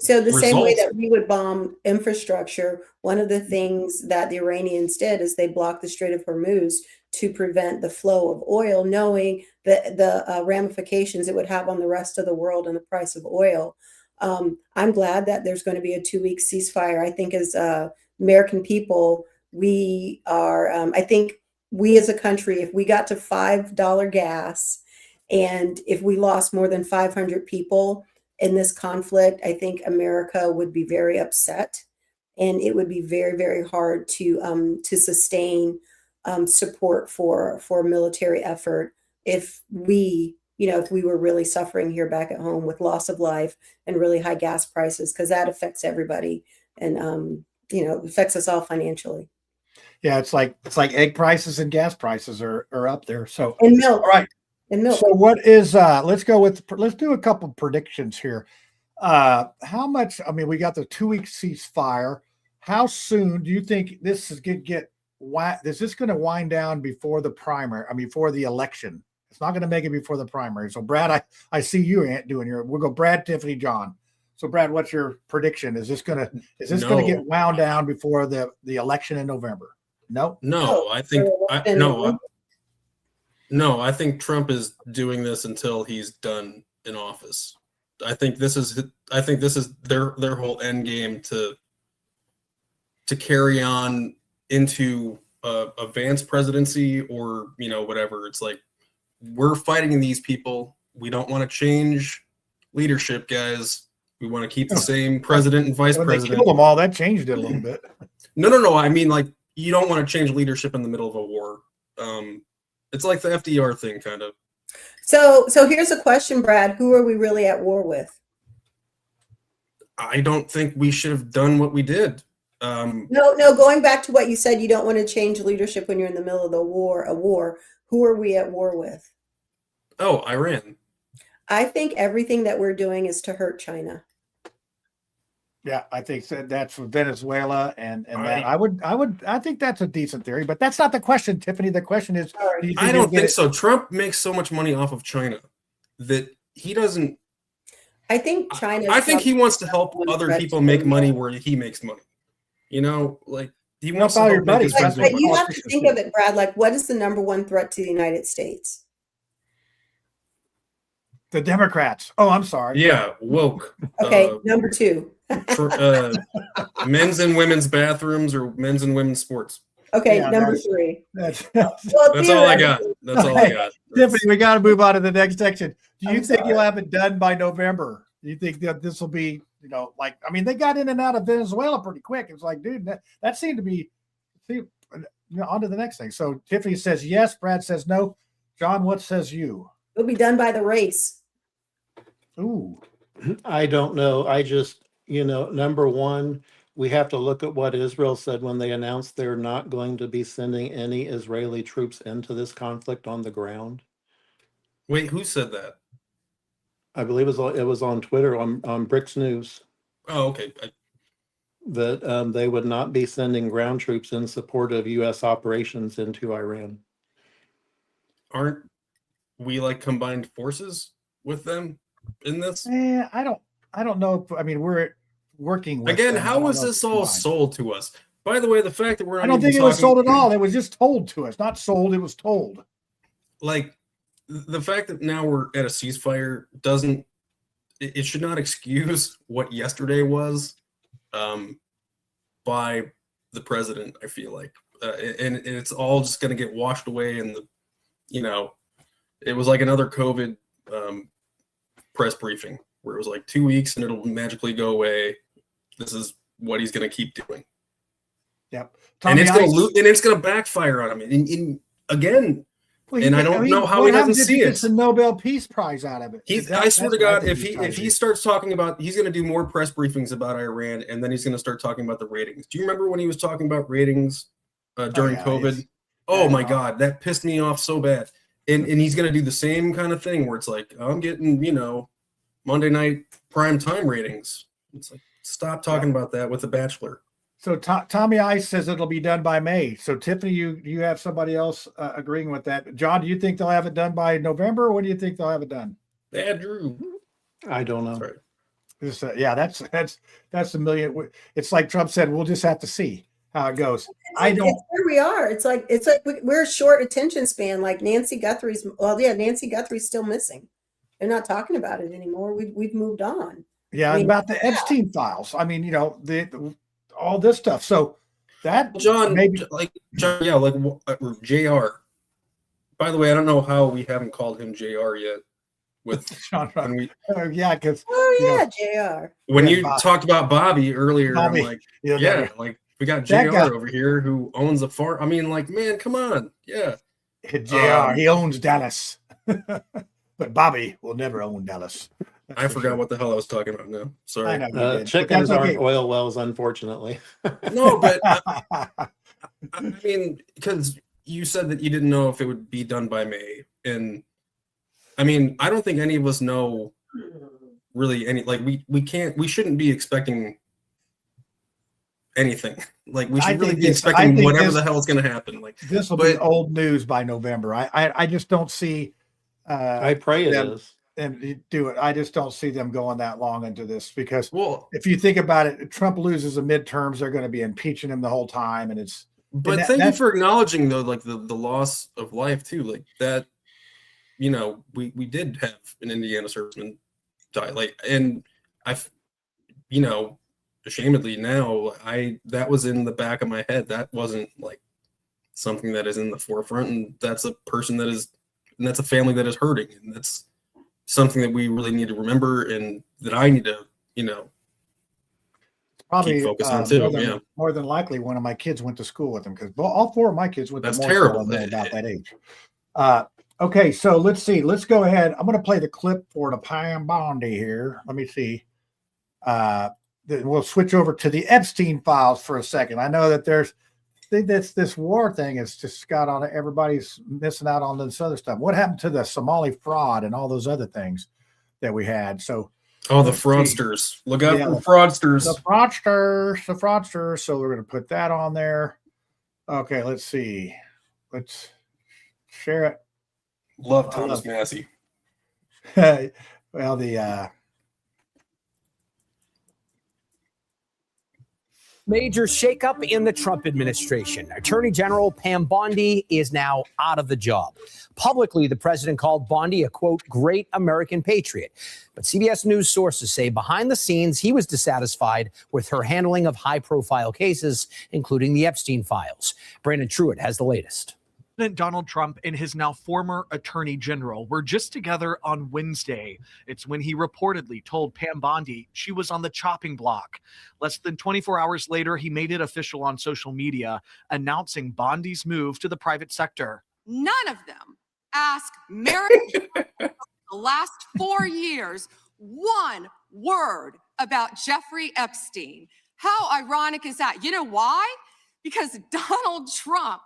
So the same way result. that we would bomb infrastructure, one of the things that the Iranians did is they blocked the Strait of Hormuz to prevent the flow of oil, knowing that the ramifications it would have on the rest of the world and the price of oil. I'm glad that there's going to be a 2-week ceasefire. I think as American people, we are, I think we as a country, if we got to $5 gas and if we lost more than 500 people in this conflict, I think America would be very upset, and it would be very, very hard to sustain support for military effort if we were really suffering here back at home with loss of life and really high gas prices, because that affects everybody and affects us all financially. Yeah, it's like egg prices and gas prices are up there. So and milk, all right. And milk. So what is let's do a couple predictions here. How much, I mean, we got the 2-week ceasefire. How soon do you think this is going to wind down before the primary? I mean, before the election? It's not going to make it before the primary. So Brad, I see you we'll go Brad, Tiffany, John. So Brad, what's your prediction? Is this going to get wound down before the election in November? No. I think I think Trump is doing this until he's done in office. I think this is their whole end game to carry on into a Vance presidency or whatever. It's like, we're fighting these people. We don't want to change leadership, guys. We want to keep the same president and vice president. They killed them all. That changed it a little bit. No. I mean, like, you don't want to change leadership in the middle of a war. It's like the FDR thing, kind of. So here's a question, Brad. Who are we really at war with? I don't think we should have done what we did. No. Going back to what you said, you don't want to change leadership when you're in the middle of a war. Who are we at war with? Oh, Iran. I think everything that we're doing is to hurt China. Yeah, I think that's for Venezuela and that. I think that's a decent theory, but that's not the question, Tiffany. The question is, I don't think so. Trump makes so much money off of China that he doesn't. I think China. I think he wants to help other people make money where he makes money. Like he wants to help make his friends. But you have to think of it, Brad. Like, what is the number one threat to the United States? The Democrats. Oh, I'm sorry. Yeah, woke. Okay, number 2. Men's and women's bathrooms or men's and women's sports. Okay, Yeah, number 3. That's Well, That's all I got. theoretically. That's all I got. Tiffany, we got to move on to the next section. Do you I'm think you'll sorry. have it done by November? Do you think that this will be, like, I mean, they got in and out of Venezuela pretty quick. It's like, dude, that seemed to be, on to the next thing. So Tiffany says yes. Brad says no. John, what says you? It'll be done by the race. Ooh. I don't know. I just, number one, we have to look at what Israel said when they announced they're not going to be sending any Israeli troops into this conflict on the ground. Wait, who said that? I believe it was on Twitter on Bricks News Oh, okay. that they would not be sending ground troops in support of U.S. operations into Iran. Aren't we like combined forces with them in this? I don't know. I mean, we're working with Again, them. I how don't was know if this it's all combined. sold to us? By the way, the fact that we're not I don't even think it was talking- sold at all. It was just told to us. Not sold. It was told. Like the fact that now we're at a ceasefire doesn't. It should not excuse what yesterday was, by the president. I feel like, and it's all just going to get washed away. And it was like another COVID press briefing where it was like 2 weeks and it'll magically go away. This is what he's going to keep doing. Yep. And it's going to backfire on him. And again, and I don't know how he doesn't see He it. gets the Nobel Peace Prize out of it. I swear to God, if he's trying he to do. starts talking about, he's going to do more press briefings about Iran, and then he's going to start talking about the ratings. Do you remember when he was talking about ratings during COVID? Oh my God, that pissed me off so bad. And he's going to do the same kind of thing where it's like, I'm getting Monday night prime time ratings. It's like, stop talking about that with The Bachelor. So Tommy Ice says it'll be done by May. So Tiffany, you have somebody else agreeing with that. John, do you think they'll have it done by November? Or when do you think they'll have it done? Drew. I don't know. That's right. Yeah, that's a million. It's like Trump said, we'll just have to see how it goes. It's where we are. It's like we're a short attention span. Like Nancy Guthrie's. Well, yeah, Nancy Guthrie's still missing. They're not talking about it anymore. We've moved on. Yeah, about the Epstein files. I mean, all this stuff. So that John, maybe JR. By the way, I don't know how we haven't called him JR yet. With John, because JR. When you talked about Bobby earlier, Bobby, I'm like, like we got JR over here who owns a farm. I mean, like, man, come on, yeah. JR, he owns Dallas, but Bobby will never own Dallas. I forgot what the hell I was talking about now. Sorry. I know chickens aren't oil wells, unfortunately. No, but I mean, because you said that you didn't know if it would be done by May. And I mean, I don't think any of us know really any, like we shouldn't be expecting anything. Like we should really be expecting whatever the hell is going to happen. Like this will be old news by November. I just don't see. I pray it is. And do it. I just don't see them going that long into this because if you think about it, Trump loses the midterms, they're going to be impeaching him the whole time, and it's. But thank you for acknowledging though, like the loss of life too, like that. We did have an Indiana serviceman die, like, and ashamedly now that was in the back of my head. That wasn't like something that is in the forefront, and that's a person and that's a family that is hurting, and that's something that we really need to remember, and that I need to, probably keep focused on too. More than likely, one of my kids went to school with him because all 4 of my kids went. That's to terrible. About that age. Okay, so let's see. Let's go ahead. I'm going to play the clip for the Pam Bondi here. Let me see. We'll switch over to the Epstein files for a second. I know that this war thing has just got on it. Everybody's missing out on this other stuff. What happened to the Somali fraud and all those other things that we had? So, the fraudsters. Look out for fraudsters. The fraudsters. So we're going to put that on there. Okay, let's see. Let's share it. Love Thomas Massey. Well, Major shakeup in the Trump administration. Attorney General Pam Bondi is now out of the job. Publicly, the president called Bondi a, quote, great American patriot. But CBS News sources say behind the scenes, he was dissatisfied with her handling of high-profile cases, including the Epstein files. Brandon Truitt has the latest. President Donald Trump and his now former attorney general were just together on Wednesday. It's when he reportedly told Pam Bondi she was on the chopping block. Less than 24 hours later, he made it official on social media, announcing Bondi's move to the private sector. None of them ask Merrick the last 4 years one word about Jeffrey Epstein. How ironic is that? You know why? Because Donald Trump,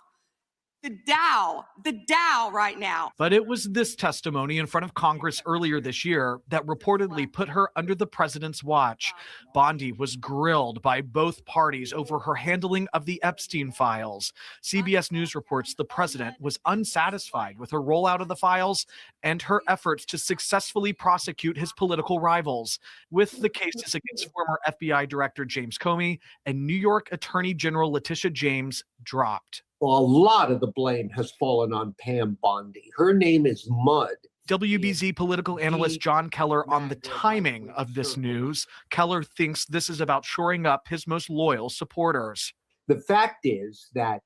the Dow right now. But it was this testimony in front of Congress earlier this year that reportedly put her under the president's watch. Bondi was grilled by both parties over her handling of the Epstein files. CBS News reports the president was unsatisfied with her rollout of the files and her efforts to successfully prosecute his political rivals, with the cases against former FBI Director James Comey and New York Attorney General Letitia James dropped. Well, a lot of the blame has fallen on Pam Bondi. Her name is mud. WBZ political analyst John Keller on the timing of this news. Keller thinks this is about shoring up his most loyal supporters. The fact is that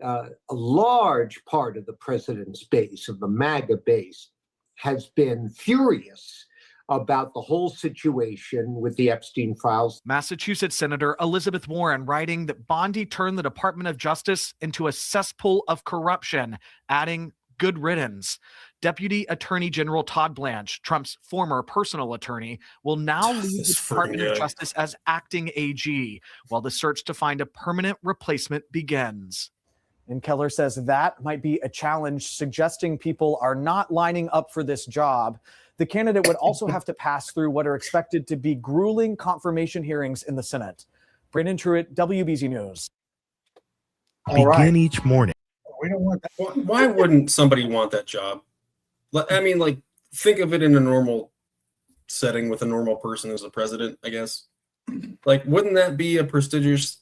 a large part of the president's base, of the MAGA base, has been furious about the whole situation with the Epstein files. Massachusetts Senator Elizabeth Warren writing that Bondi turned the Department of Justice into a cesspool of corruption, adding good riddance. Deputy Attorney General Todd Blanche, Trump's former personal attorney, will now lead the Department of Justice as acting AG, while the search to find a permanent replacement begins. And Keller says that might be a challenge, suggesting people are not lining up for this job. The candidate would also have to pass through what are expected to be grueling confirmation hearings in the Senate. Brandon Truitt, WBZ News. Begin each morning. We don't want that. Why wouldn't somebody want that job? I mean, like, think of it in a normal setting with a normal person as a president, I guess. Like, wouldn't that be a prestigious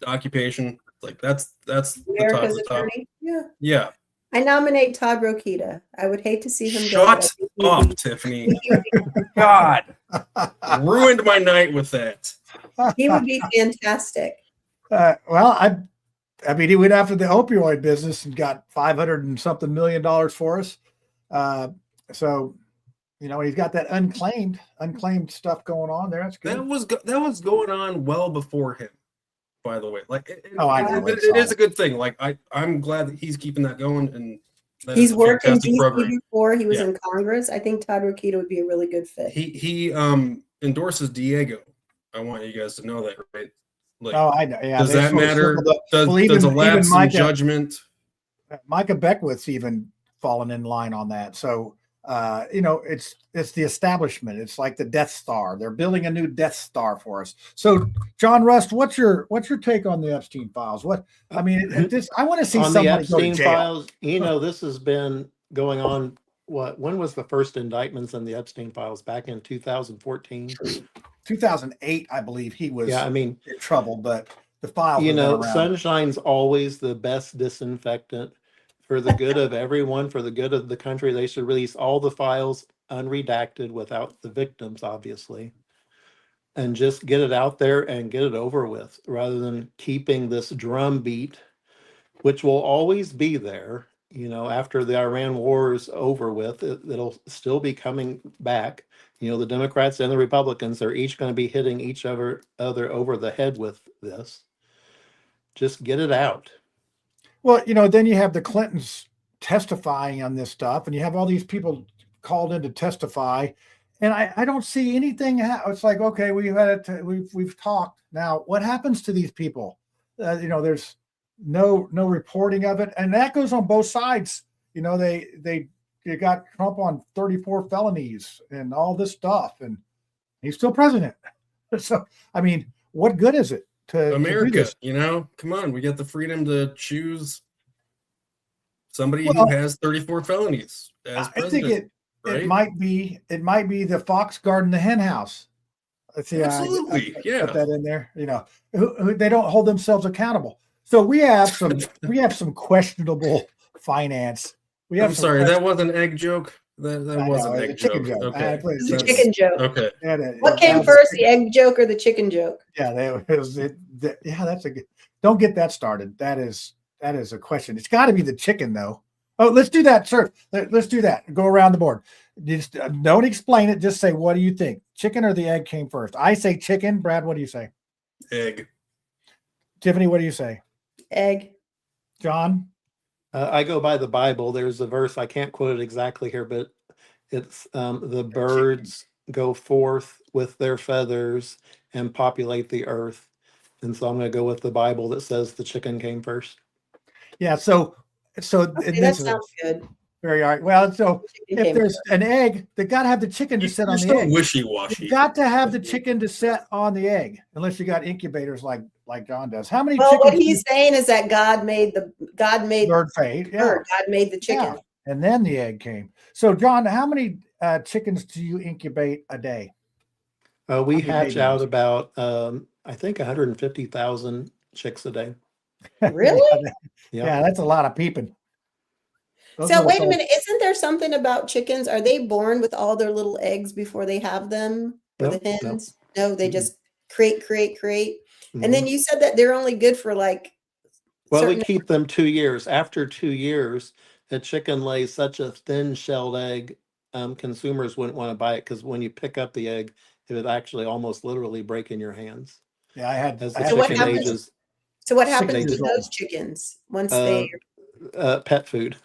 occupation? Like, that's America's the top. attorney. Yeah. Yeah. I nominate Todd Rokita. I would hate to see him Shut go. up, Tiffany. God. Ruined my night with that. He would be fantastic. Well, I mean, he went after the opioid business and got $500 and something million for us. So, you know, he's got that unclaimed stuff going on there. That's good. That was going on well before him, by the way. Like, I know. It is a good thing. Like, I'm glad that he's keeping that going, and that He's is a worked in fantastic DC program. before. He was in Congress. I think Todd Rokita would be a really good fit. He endorses Diego. I want you guys to know that, right? Like, I know. Yeah, does that matter? Does a lapse in judgment? Micah Beckwith's even fallen in line on that. So, you know, it's the establishment. It's like the Death Star. They're building a new Death Star for us. So, John Rust, what's your take on the Epstein files? I want to see on somebody the Epstein go to jail. files. You know, this has been going on. When was the first indictments in the Epstein files? Back in 2014. 2008, I believe he was. Yeah, I mean, in trouble, but the file. You know, sunshine's always the best disinfectant for the good of everyone, for the good of the country. They should release all the files unredacted without the victims, obviously, and just get it out there and get it over with, rather than keeping this drumbeat, which will always be there. You know, after the Iran war is over with, it'll still be coming back. You know, the Democrats and the Republicans are each going to be hitting each other over the head with this. Just get it out. Well, you know, then you have the Clintons testifying on this stuff, and you have all these people called in to testify, and I don't see anything. It's like, okay, we've talked. Now, what happens to these people? You know, there's no reporting of it, and that goes on both sides. You know, they got Trump on 34 felonies and all this stuff, and he's still president. So, I mean, what good is it to America? to do this? You know, come on, we got the freedom to choose somebody who has 34 felonies as president. I think it might be the fox guarding the hen house. Let's see. Absolutely, I yeah. put that in there. You know, they don't hold themselves accountable. So we have some questionable finance. We have I'm some sorry, that was an egg joke. That I was know, an it's a egg chicken joke. joke. I Okay, put It's a chicken. chicken joke. okay. What came first, the egg joke or the chicken joke? Yeah, yeah, that's a good. Don't get that started. That is a question. It's got to be the chicken though. Oh, let's do that, sir. Let's do that. Go around the board. Just don't explain it. Just say, what do you think? Chicken or the egg came first? I say chicken. Brad, what do you say? Egg. Tiffany, what do you say? Egg. John? I go by the Bible. There's a verse, I can't quote it exactly here, but it's the birds go forth with their feathers and populate the earth. And so I'm going to go with the Bible that says the chicken came first. Yeah. So Okay, that sounds good. very all right. Well, so Chicken if came there's first. an egg, they got to have the chicken to sit You're on the so egg. wishy-washy. You got to have the chicken to sit on the egg, unless you got incubators like John does. How many Well, chickens? what he's saying is that God made bird fate. Yeah. bird. God made the chicken. Yeah. And then the egg came. So, John, how many chickens do you incubate a day? We hatch out about, I think, 150,000 chicks a day. Really? Yeah, that's a lot of peeping. Those So little wait a souls- minute, isn't there something about chickens? Are they born with all their little eggs before they have them? Or the Nope, hens? No, they Mhm. just create. And then Mhm. you said that they're only good for like Well, we certain keep them 2 years. After 2 years, a chicken lays such a thin shelled egg, consumers wouldn't want to buy it because when you pick up the egg, it would actually almost literally break in your hands. Yeah, I had. As I the had So what chicken happens? ages, So what 6 happens years to old. those chickens once uh, they pet food,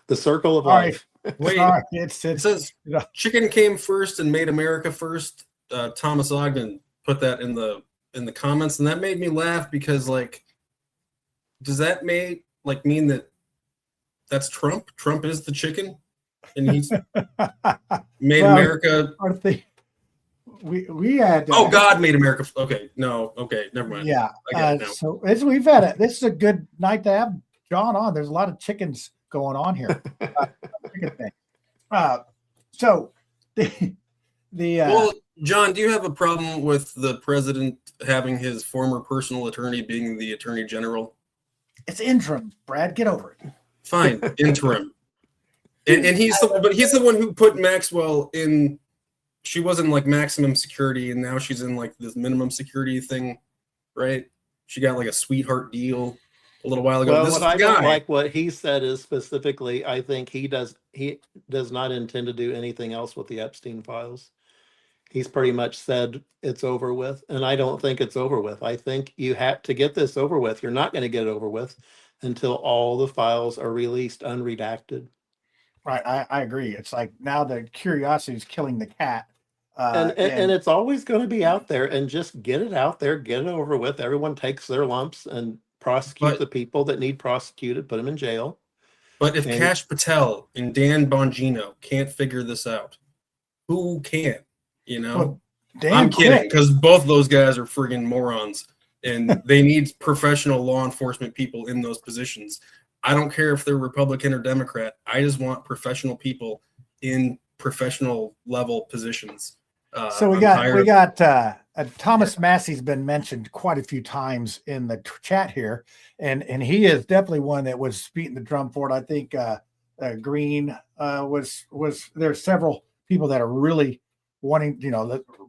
the circle of All right. life. Wait, Sorry, it says chicken came first and made America first. Thomas Ogden put that in the comments, and that made me laugh because, like, does that mean that that's Trump? Trump is the chicken, and he's made Well, America. We had. Oh, God made America. Okay, no, okay, never mind. Yeah. I get it now. So we've had it. This is a good night to have John on. There's a lot of chickens going on here. Chicken thing. So the Well, John, do you have a problem with the president having his former personal attorney being the attorney general? it's interim, Brad. Get over it. Fine, interim. And he's the one who put Maxwell in. She was in like maximum security, and now she's in like this minimum security thing, right? She got like a sweetheart deal a little while ago. Well, This what is the I don't guy. like what he said is specifically, I think he does not intend to do anything else with the Epstein files. He's pretty much said it's over with, and I don't think it's over with. I think you have to get this over with. You're not going to get it over with until all the files are released unredacted. Right. I agree. It's like now the curiosity is killing the cat. And it's always going to be out there, and just get it out there, get it over with. Everyone takes their lumps and prosecute the people that need prosecuted, put them in jail. But if And- Kash Patel and Dan Bongino can't figure this out, who can? You know, Well, damn I'm kidding, quick. because both those guys are friggin' morons, and they need professional law enforcement people in those positions. I don't care if they're Republican or Democrat. I just want professional people in professional level positions. So we I'm got tired Thomas Massey's been mentioned quite a few times in the chat here, and he is definitely one that was beating the drum for it. I think Green was there's several people that are really wanting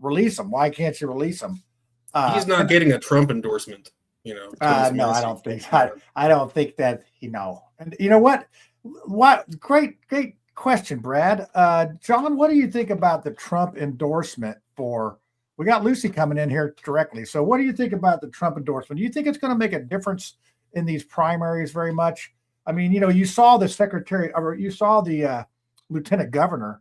release them. Why can't you release them? He's not getting a Trump endorsement. You know, Thomas no, I Massey. don't think. I don't think that. And you know what? Great question, Brad. John, what do you think about the Trump endorsement for? We got Lucy coming in here directly. So, what do you think about the Trump endorsement? Do you think it's going to make a difference in these primaries very much? I mean, you saw the secretary, or you saw the lieutenant governor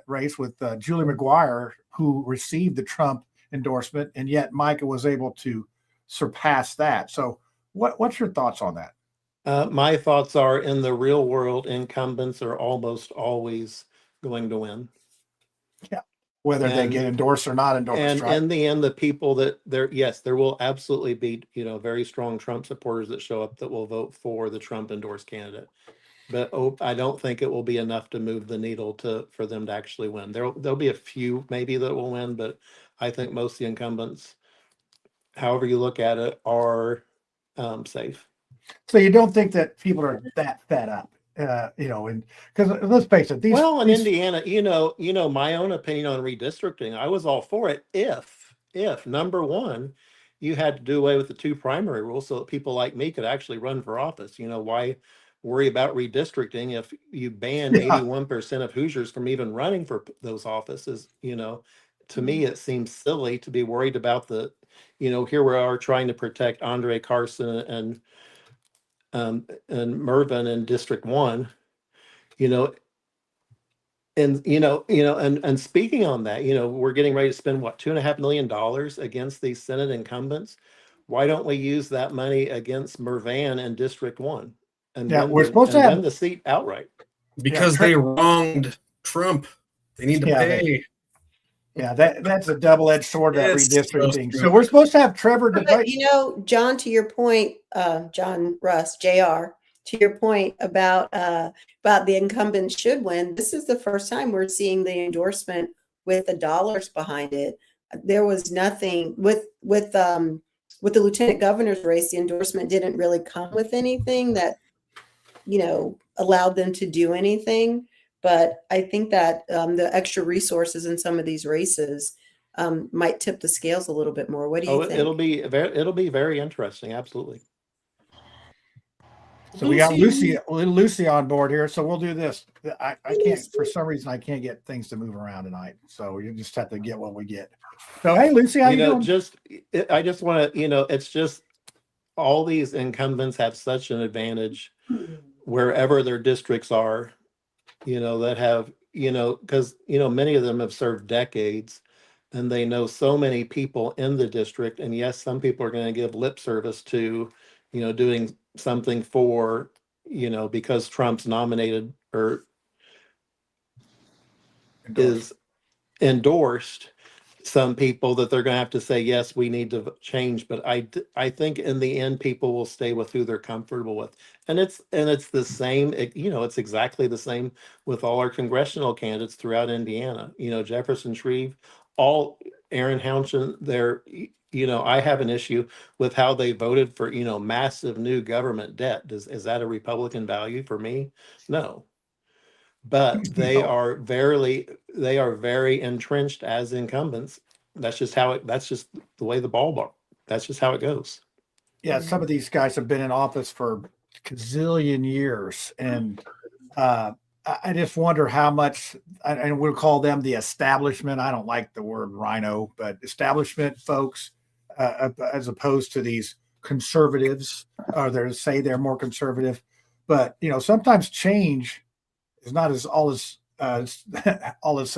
race with Julie McGuire, who received the Trump endorsement, and yet Micah was able to surpass that. So, what's your thoughts on that? My thoughts are, in the real world, incumbents are almost always going to win. Yeah, whether they get endorsed or not endorsed. And right? in the end, the people that there will absolutely be, very strong Trump supporters that show up that will vote for the Trump endorsed candidate. but I don't think it will be enough to move the needle for them to actually win. There'll be a few maybe that will win, but I think most of the incumbents, however you look at it, are safe. So you don't think that people are that fed up, and because let's face it, Well, in Indiana, my own opinion on redistricting, I was all for it if number one, you had to do away with the two primary rules so that people like me could actually run for office. Why worry about redistricting if you ban 81% of Hoosiers from even running for those offices? To me, it seems silly to be worried about here we are trying to protect Andre Carson and Mervyn in District 1, and speaking on that, we're getting ready to spend what, $2.5 million against these Senate incumbents. Why don't we use that money against Mervan in District 1 and win the seat outright? Because they wronged Trump. They need to pay. That's a double-edged sword, that It's redistricting. so So we're supposed to have Trevor But John, to your point, John Russ, JR, to your point about the incumbent should win. This is the first time we're seeing the endorsement with the dollars behind it. There was nothing with the lieutenant governor's race. The endorsement didn't really come with anything that allowed them to do anything. But I think that the extra resources in some of these races might tip the scales a little bit more. What do you think? It'll be very interesting. Absolutely. So we got Lucy on board here. So we'll do this. I can't, for some reason, I can't get things to move around tonight. So you just have to get what we get. So, hey, Lucy, how you doing? I just want to, it's just all these incumbents have such an advantage wherever their districts are, that have, because, many of them have served decades and they know so many people in the district. And yes, some people are going to give lip service to, doing something for, because Trump's nominated or is endorsed some people that they're going to have to say, yes, we need to change. But I think in the end, people will stay with who they're comfortable with. And it's the same, it's exactly the same with all our congressional candidates throughout Indiana, Jefferson Shreve, all Aaron Hounchin, I have an issue with how they voted for, massive new government debt. Is that a Republican value for me? No. But they are very entrenched as incumbents. That's just the way that's just how it goes. Yeah, some of these guys have been in office for gazillion years, and I just wonder how much, and we'll call them the establishment. I don't like the word rhino, but establishment folks, as opposed to these conservatives, or they say they're more conservative. But sometimes change is not always always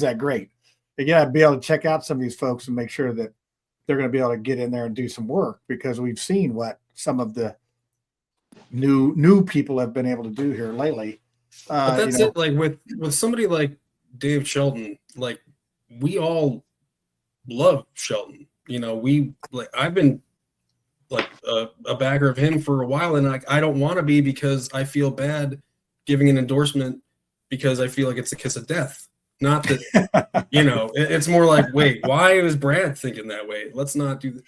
that great. You got to be able to check out some of these folks and make sure that they're going to be able to get in there and do some work, because we've seen what some of the new people have been able to do here lately. But that's it. Like with somebody like Dave Shelton, like we all love Shelton. I've been like a backer of him for a while, and I don't want to be, because I feel bad giving an endorsement because I feel like it's a kiss of death. Not that, it's more like, wait, why is Brad thinking that way? Let's not do that.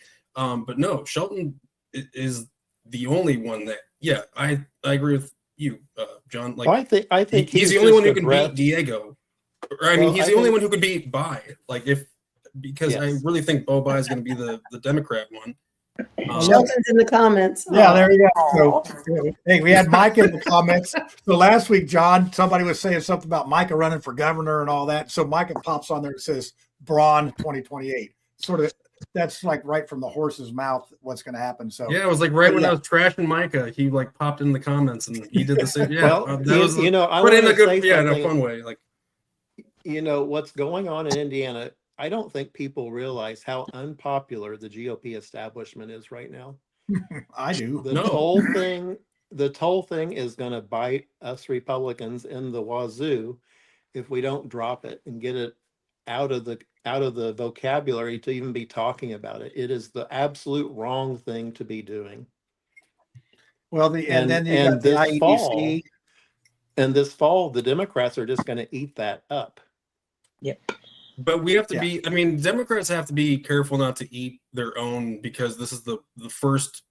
But no, Shelton is the only one that, I agree with you, John. Like, well, I think he's the only one who can beat Diego. Or, he's the only one who could beat Bai. Like, because I really think Bo Bai is going to be the Democrat one. Shelton's in the comments. Yeah, there you go. So, hey, we had Micah in the comments. So last week, John, somebody was saying something about Micah running for governor and all that. So Micah pops on there and says Braun 2028. Sort of, that's like right from the horse's mouth what's going to happen. So yeah, it was like right when I was trashing Micah, he like popped in the comments and he did the same. Yeah, well, that was but in a good, in a fun way. Like, what's going on in Indiana, I don't think people realize how unpopular the GOP establishment is right now. I do. The toll thing is going to bite us Republicans in the wazoo if we don't drop it and get it out of the vocabulary to even be talking about it. It is the absolute wrong thing to be doing. Well, and then you got the IEDC. This fall, the Democrats are just going to eat that up. Yep. But we have to be, I mean, Democrats have to be careful not to eat their own, because this is the first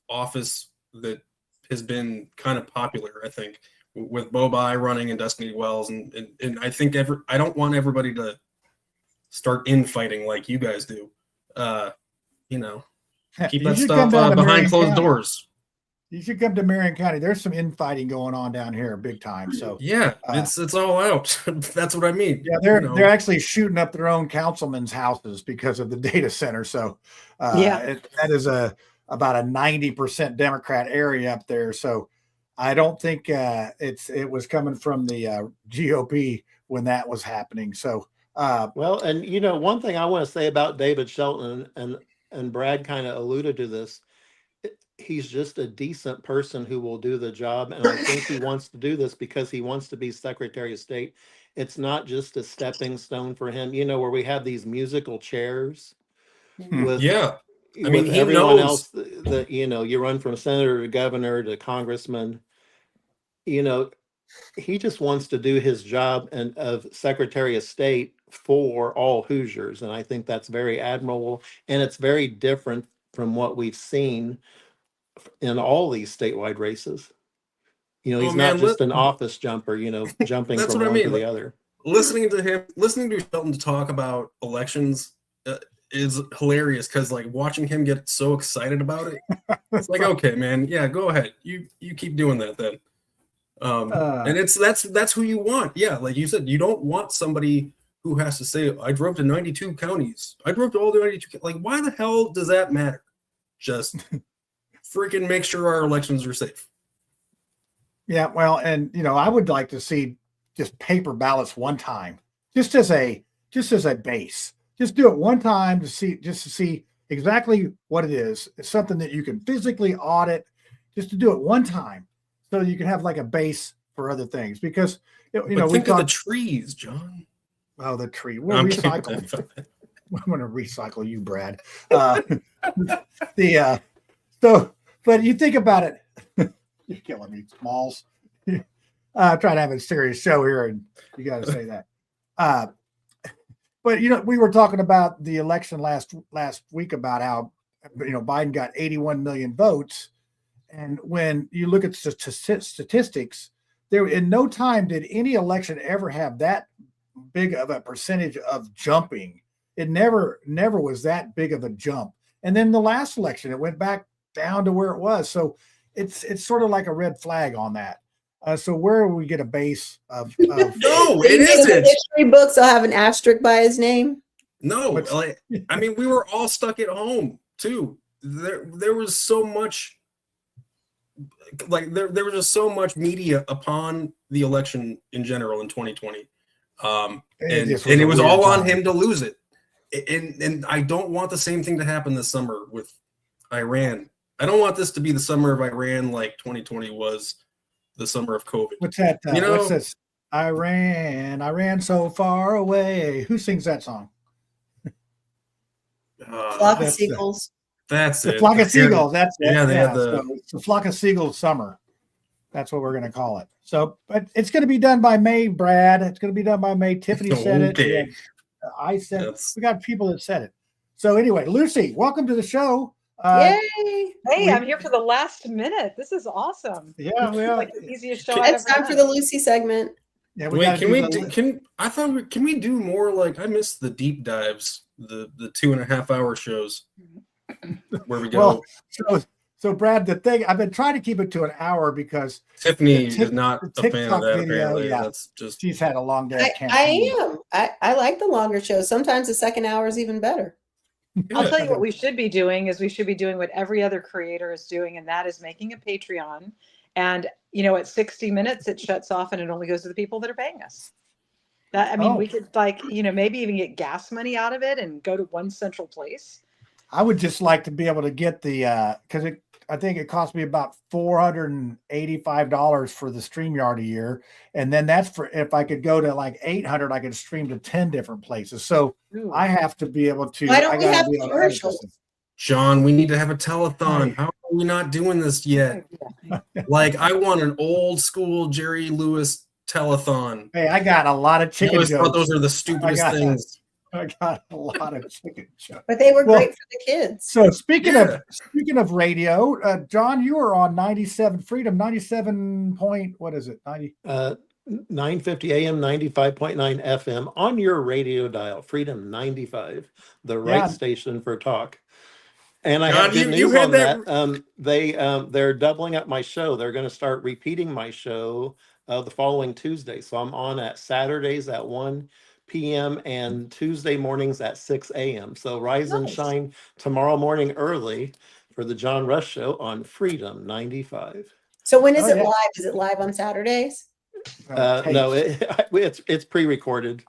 office that has been kind of popular, I think, with Bobai running and Destiny Wells. And I think I don't want everybody to start infighting like you guys do. Keep that stuff behind closed doors. You should come to Marion County. There's some infighting going on down here, big time. So yeah, it's all out. That's what I mean. Yeah, they're actually shooting up their own councilmen's houses because of the data center. So that is about a 90% Democrat area up there. So I don't think it was coming from the GOP when that was happening. So well, and one thing I want to say about David Shelton, and Brad kind of alluded to this. He's just a decent person who will do the job. And I think he wants to do this because he wants to be Secretary of State. It's not just a stepping stone for him, where we have these musical chairs with, he everyone knows. else that, you run from senator to governor to congressman, he just wants to do his job of Secretary of State for all Hoosiers. And I think that's very admirable. And it's very different from what we've seen in all these statewide races. He's not just an office jumper, jumping from one to the other. Listening to Shelton talk about elections is hilarious, because watching him get so excited about it, it's like, okay, man, yeah, go ahead. You keep doing that then. And that's who you want. Yeah, like you said, you don't want somebody who has to say, I drove to 92 counties. I drove to all the 92. Like, why the hell does that matter? Just freaking make sure our elections are safe. Yeah, well, and I would like to see just paper ballots one time, just as a base. Just do it one time to see exactly what it is. It's something that you can physically audit, just to do it one time, so you can have like a base for other things. Because think of the trees, John. Oh, the tree. We'll recycle. I'm going to recycle you, Brad. But you think about it. You're killing me, Smalls. Trying to have a serious show here, and you got to say that. But we were talking about the election last week about how Biden got 81 million votes, and when you look at statistics, there in no time did any election ever have that big of a percentage of jumping. It never was that big of a jump. And then the last election, it went back down to where it was. So it's sort of like a red flag on that. So where will we get a base of no, it isn't. History books will have an asterisk by his name. No, we were all stuck at home too. There was so much, there was just so much media upon the election in general in 2020, and it was all on him to lose it. And I don't want the same thing to happen this summer with Iran. I don't want this to be the summer of Iran like 2020 was the summer of COVID. What's that? What's this? Iran so far away. Who sings that song? Flock of Seagulls. That's the it. Flock of Seagulls. That's it. Yeah, they had so it's the Flock of Seagulls summer. That's what we're going to call it. So, but it's going to be done by May, Brad. It's going to be done by May. Tiffany said it. I said it. We got people that said it. So anyway, Lucy, welcome to the show. Yay! Hey, I'm here for the last minute. This is awesome. Yeah, like the easiest show. It's time for the Lucy segment. Yeah, can we do more? Like, I missed the deep dives, the 2.5 hour shows where we go. Well, so Brad, the thing I've been trying to keep it to an hour because Tiffany is not a fan of that. Video, apparently, that's just she's had a long day. I am. I like the longer shows. Sometimes the second hour is even better. I'll tell you what we should be doing is we should be doing what every other creator is doing, and that is making a Patreon. And at 60 minutes, it shuts off and it only goes to the people that are paying us. We could maybe even get gas money out of it and go to one central place. I would just like to be able to get the because I think it cost me about $485 for the StreamYard a year, and then that's for if I could go to like 800, I could stream to 10 different places. So I have to be able to. Why don't we have commercials? John, we need to have a telethon. How we're not doing this yet. Like, I want an old school Jerry Lewis telethon. Hey, I got a lot of I chicken always jokes. thought those are the stupidest things. I got a lot of chicken jokes. But they were Well, great for the kids. So speaking of radio, John, you were on 97 Freedom 97 point, what is it? 90 950 AM, 95.9 FM on your radio dial, Freedom 95, the right Yeah. station for talk. And I God, have good you news had on that- that. They're doubling up my show. They're going to start repeating my show the following Tuesday. So I'm on at Saturdays at 1 p.m. and Tuesday mornings at 6 a.m. So rise and shine tomorrow morning early for the John Rush Show on Freedom 95. So when is Oh, it yeah. live? Is it live on Saturdays? No, it's pre-recorded.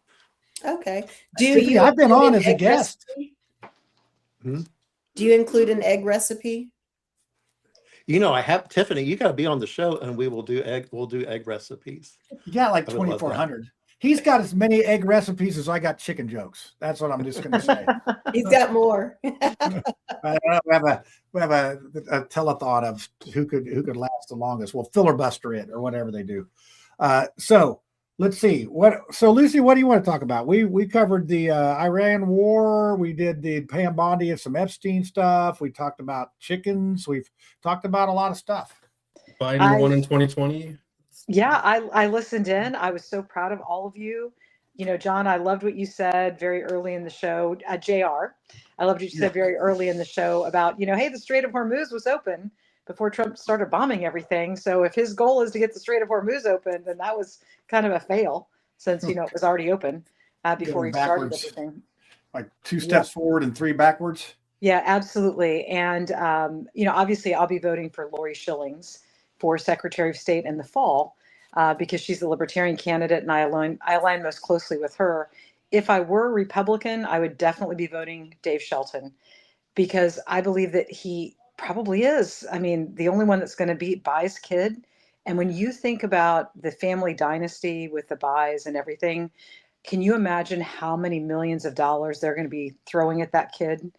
Okay. Tiffany, I've been include on an as a egg guest. recipe? Do you include an egg recipe? You know, I have Tiffany. You got to be on the show, and we'll do egg recipes. You got like I would love that. 2,400. He's got as many egg recipes as I got chicken jokes. That's what I'm just going to say. He's got more. We have a telethon of who could last the longest. We'll filibuster it or whatever they do. So let's see So Lucy, what do you want to talk about? We covered the Iran war. We did the Pam Bondi and some Epstein stuff. We talked about chickens. We've talked about a lot of stuff. Biden won in 2020. Yeah, I listened in. I was so proud of all of you. You know, John, I loved what you said very early in the show. JR, I loved what you said very early in the show about, hey, the Strait of Hormuz was open before Trump started bombing everything. So if his goal is to get the Strait of Hormuz open, then that was kind of a fail since, it was already open before he started everything. Like 2 steps forward and 3 backwards. Yeah, absolutely. And, obviously I'll be voting for Lori Schillings for Secretary of State in the fall because she's the Libertarian candidate and I align most closely with her. If I were a Republican, I would definitely be voting Dave Shelton because I believe that he probably is. I mean, the only one that's going to beat Bai's kid. And when you think about the family dynasty with the Bais and everything, can you imagine how many millions of dollars they're going to be throwing at that kid?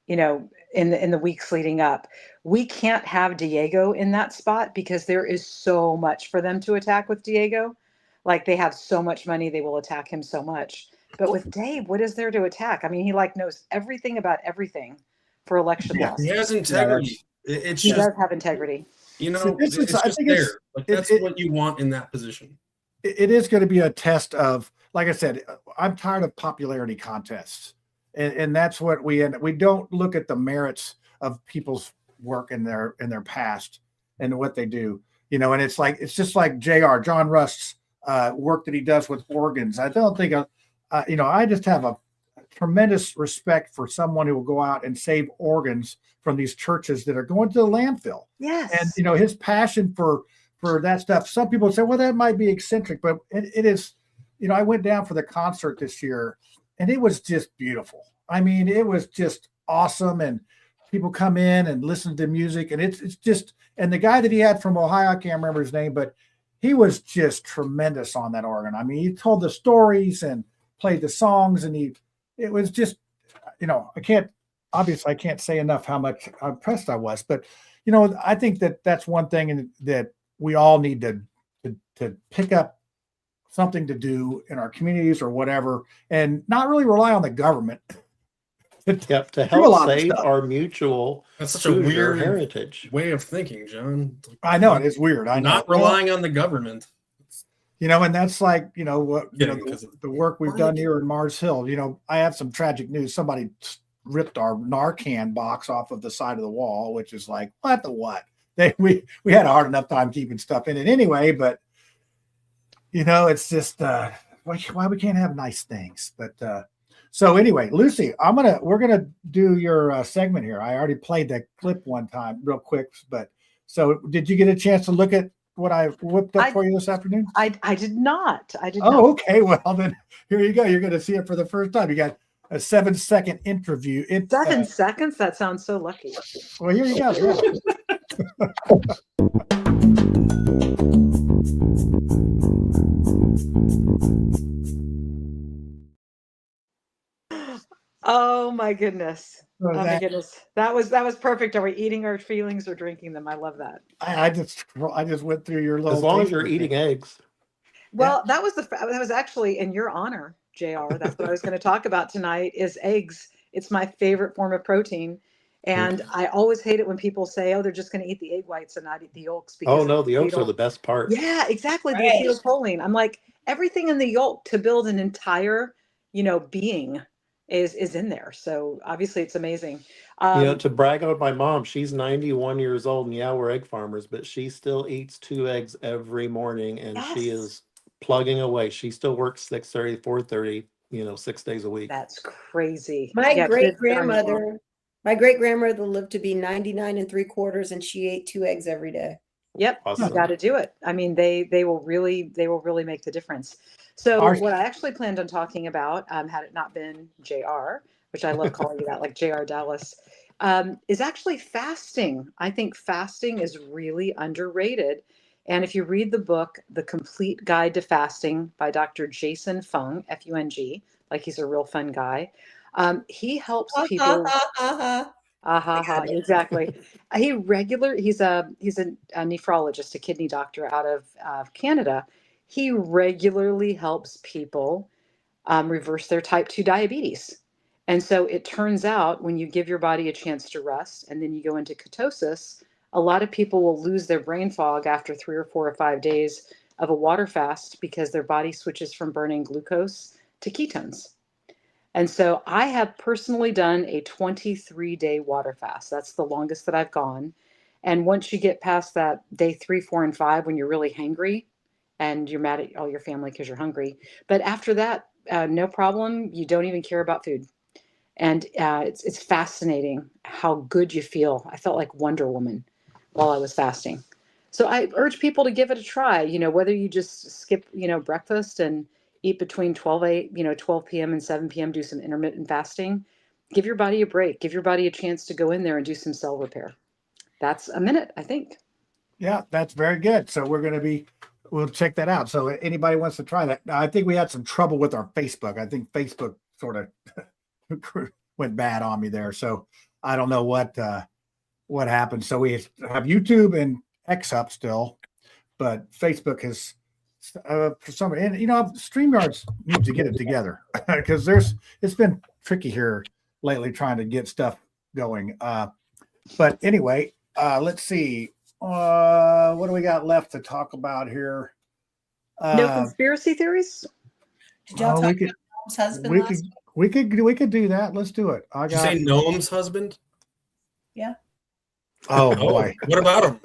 In the weeks leading up, we can't have Diego in that spot because there is so much for them to attack with Diego. Like they have so much money, they will attack him so much. But with Dave, what is there to attack? I mean, he knows everything about everything for election laws. He has integrity. He does have integrity. It's just there. That's what you want in that position. It is going to be a test of, like I said, I'm tired of popularity contests. And that's what we don't look at the merits of people's work in their past and what they do, and it's just like John Rust's work that he does with organs. I don't think, I just have a tremendous respect for someone who will go out and save organs from these churches that are going to the landfill. Yes. And, his passion for that stuff. Some people say, well, that might be eccentric, but it is, I went down for the concert this year and it was just beautiful. I mean, it was just awesome. And people come in and listen to music. And it's just, and the guy that he had from Ohio, I can't remember his name, but he was just tremendous on that organ. I mean, he told the stories and played the songs and it was just, I can't say enough how much impressed I was, but, I think that's one thing that we all need to pick up something to do in our communities or whatever, and not really rely on the government. To help save our mutual. That's such a weird heritage way of thinking, John. I know it is weird. I know. Not relying on the government. And that's like, the work we've done here in Mars Hill. I have some tragic news. Somebody ripped our Narcan box off of the side of the wall, which is like, what the what? We had a hard enough time keeping stuff in it anyway, but it's just why we can't have nice things. But so anyway, Lucy, we're gonna do your segment here. I already played that clip one time real quick, but so did you get a chance to look at what I whipped up for you this afternoon? I did not. Oh, okay. Well, then here you go. You're going to see it for the first time. You got a 7-second interview. 7 seconds? That sounds so lucky. Well, here you go. Oh my goodness. So Oh my goodness, that was perfect. Are we eating our feelings or drinking them? I love that. I just went through your little. As long as taste you're thing. eating eggs. Well, that was actually in your honor, JR. That's what I was going to talk about tonight is eggs. It's my favorite form of protein. And I always hate it when people say, oh, they're just going to eat the egg whites and not eat the yolks because Oh no, the yolks are the best part. yeah, exactly. The Right. acetylcholine. I'm like, everything in the yolk to build an entire, being is in there. So obviously it's amazing. To brag on my mom, she's 91 years old, and yeah, we're egg farmers, but she still eats 2 eggs every morning, and she Yes. is plugging away. She still works 6:30, 4:30, 6 days a week. That's crazy. My Yeah, great good for your mom. grandmother lived to be 99 3/4, and she ate 2 eggs every day. Yep, Awesome. you got to do it. I mean, they will really make the difference. So what I actually planned on talking about, had it not been JR, which I love calling you that, like JR Dallas, is actually fasting. I think fasting is really underrated. And if you read the book, The Complete Guide to Fasting by Dr. Jason Fung, Fung, like he's a real fun guy, he helps people. Exactly. He's a nephrologist, a kidney doctor out of Canada. He regularly helps people reverse their type 2 diabetes. And so it turns out when you give your body a chance to rest and then you go into ketosis, a lot of people will lose their brain fog after 3 or 4 or 5 days of a water fast because their body switches from burning glucose to ketones. And so I have personally done a 23-day water fast. That's the longest that I've gone. And once you get past that day 3, 4, and 5, when you're really hangry and you're mad at all your family because you're hungry, but after that, no problem. You don't even care about food. And it's fascinating how good you feel. I felt like Wonder Woman while I was fasting. So I urge people to give it a try. Whether you just skip, breakfast and eat between 12 p.m. and 7 p.m., do some intermittent fasting. Give your body a break. Give your body a chance to go in there and do some cell repair. That's a minute, I think. Yeah, that's very good. So we'll check that out. So anybody wants to try that. I think we had some trouble with our Facebook. I think Facebook sort of went bad on me there. So I don't know what happened. So we have YouTube and X up still, but Facebook has for some, and StreamYards needs to get it together because it's been tricky here lately trying to get stuff going. But anyway, let's see. What do we got left to talk about here? No conspiracy theories? Did y'all talk about Noam's husband last week? We could do that. Let's do it. Did you say Noam's husband? Yeah. Oh boy. What about him?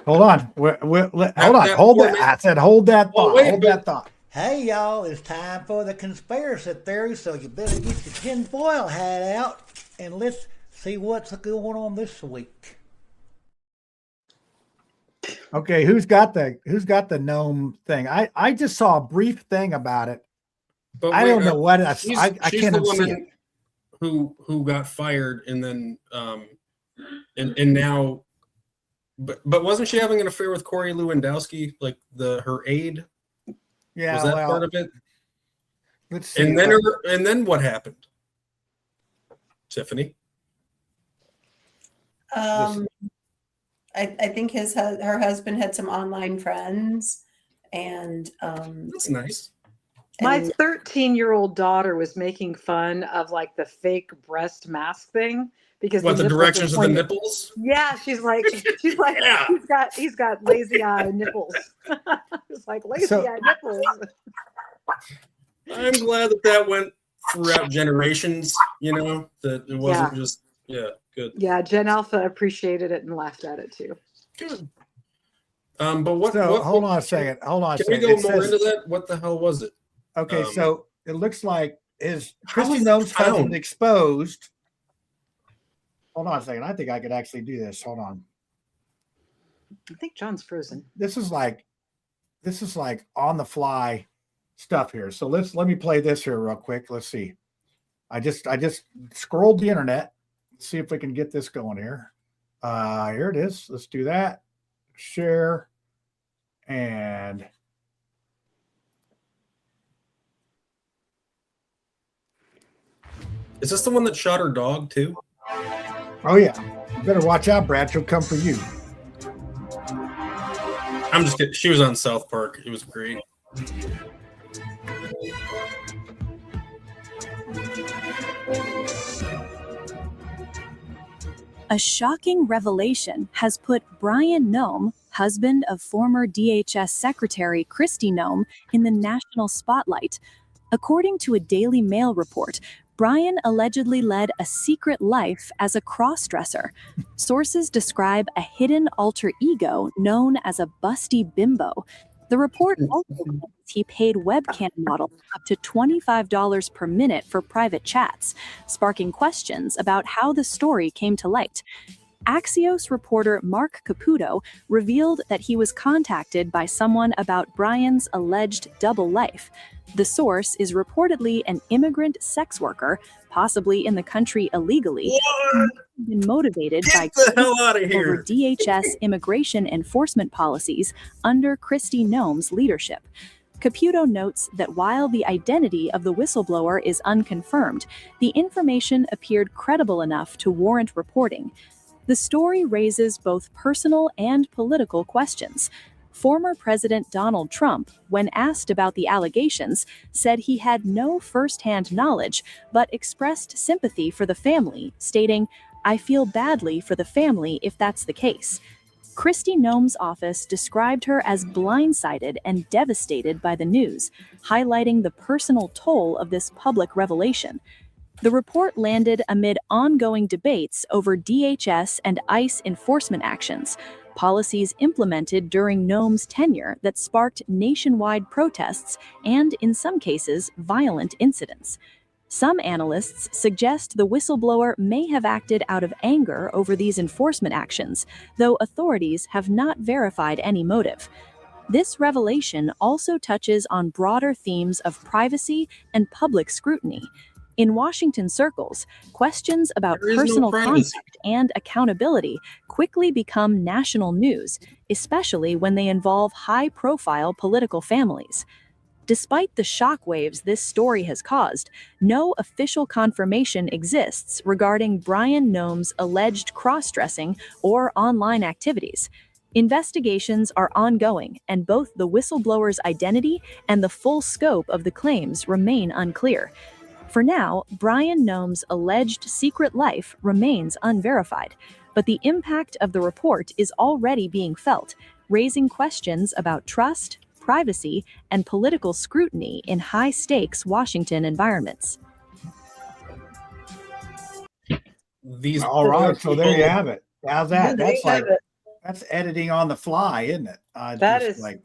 Hold on. Hold on. Hold that. I said hold that thought. Hold that thought. Hey, y'all, it's time for the conspiracy theory, so you better get your tinfoil hat out and let's see what's going on this week. Okay, who's got the gnome thing? I just saw a brief thing about it. But I don't know what I she's can't the see woman it. who got fired and then and now but wasn't she having an affair with Corey Lewandowski, like her aide? Yeah, was that part of it? Let's see. And then what happened, Tiffany? I think her husband had some online friends, and that's nice. My 13-year-old daughter was making fun of like the fake breast mask thing because the directions of the pointed. nipples. Yeah, she's like Yeah. he's got lazy eye nipples. It's like lazy eye nipples. I'm glad that went throughout generations. That it wasn't just good. Yeah, Gen Alpha appreciated it and laughed at it too. Good. But what? So hold on a second. Can we go more into that? What the hell was it? Okay, so it looks like Kristi Noem's husband exposed. Hold on a second. I think I could actually do this. Hold on. I think John's frozen. This is like on the fly stuff here. So let me play this here real quick. Let's see. I just scrolled the internet. Let's see if we can get this going here. Here it is. Let's do that. Share. And is this the one that shot her dog too? Oh yeah, you better watch out, Brad. She'll come for you. I'm just kidding. She was on South Park. It was great. A shocking revelation has put Brian Noem, husband of former DHS Secretary Kristi Noem, in the national spotlight. According to a Daily Mail report, Brian allegedly led a secret life as a crossdresser. Sources describe a hidden alter ego known as a busty bimbo. The report also claims he paid webcam models up to $25 per minute for private chats, sparking questions about how the story came to light. Axios reporter Mark Caputo revealed that he was contacted by someone about Brian's alleged double life. The source is reportedly an immigrant sex worker, possibly in the country illegally, been motivated by the hell outta over here. DHS immigration enforcement policies under Kristi Noem's leadership. Caputo notes that while the identity of the whistleblower is unconfirmed, the information appeared credible enough to warrant reporting. The story raises both personal and political questions. Former President Donald Trump, when asked about the allegations, said he had no first-hand knowledge, but expressed sympathy for the family, stating, "I feel badly for the family if that's the case." Kristi Noem's office described her as blindsided and devastated by the news, highlighting the personal toll of this public revelation. The report landed amid ongoing debates over DHS and ICE enforcement actions, policies implemented during Noem's tenure that sparked nationwide protests and, in some cases, violent incidents. Some analysts suggest the whistleblower may have acted out of anger over these enforcement actions, though authorities have not verified any motive. This revelation also touches on broader themes of privacy and public scrutiny. In Washington circles, questions about There is no personal privacy. contact and accountability quickly become national news, especially when they involve high-profile political families. Despite the shockwaves this story has caused, no official confirmation exists regarding Brian Noem's alleged cross-dressing or online activities. Investigations are ongoing, and both the whistleblower's identity and the full scope of the claims remain unclear. For now, Brian Noem's alleged secret life remains unverified, but the impact of the report is already being felt, raising questions about trust, privacy, and political scrutiny in high-stakes Washington environments. These All right, so there you have it. How's that? There you That's like have it. that's editing on the fly, isn't it? That Just is like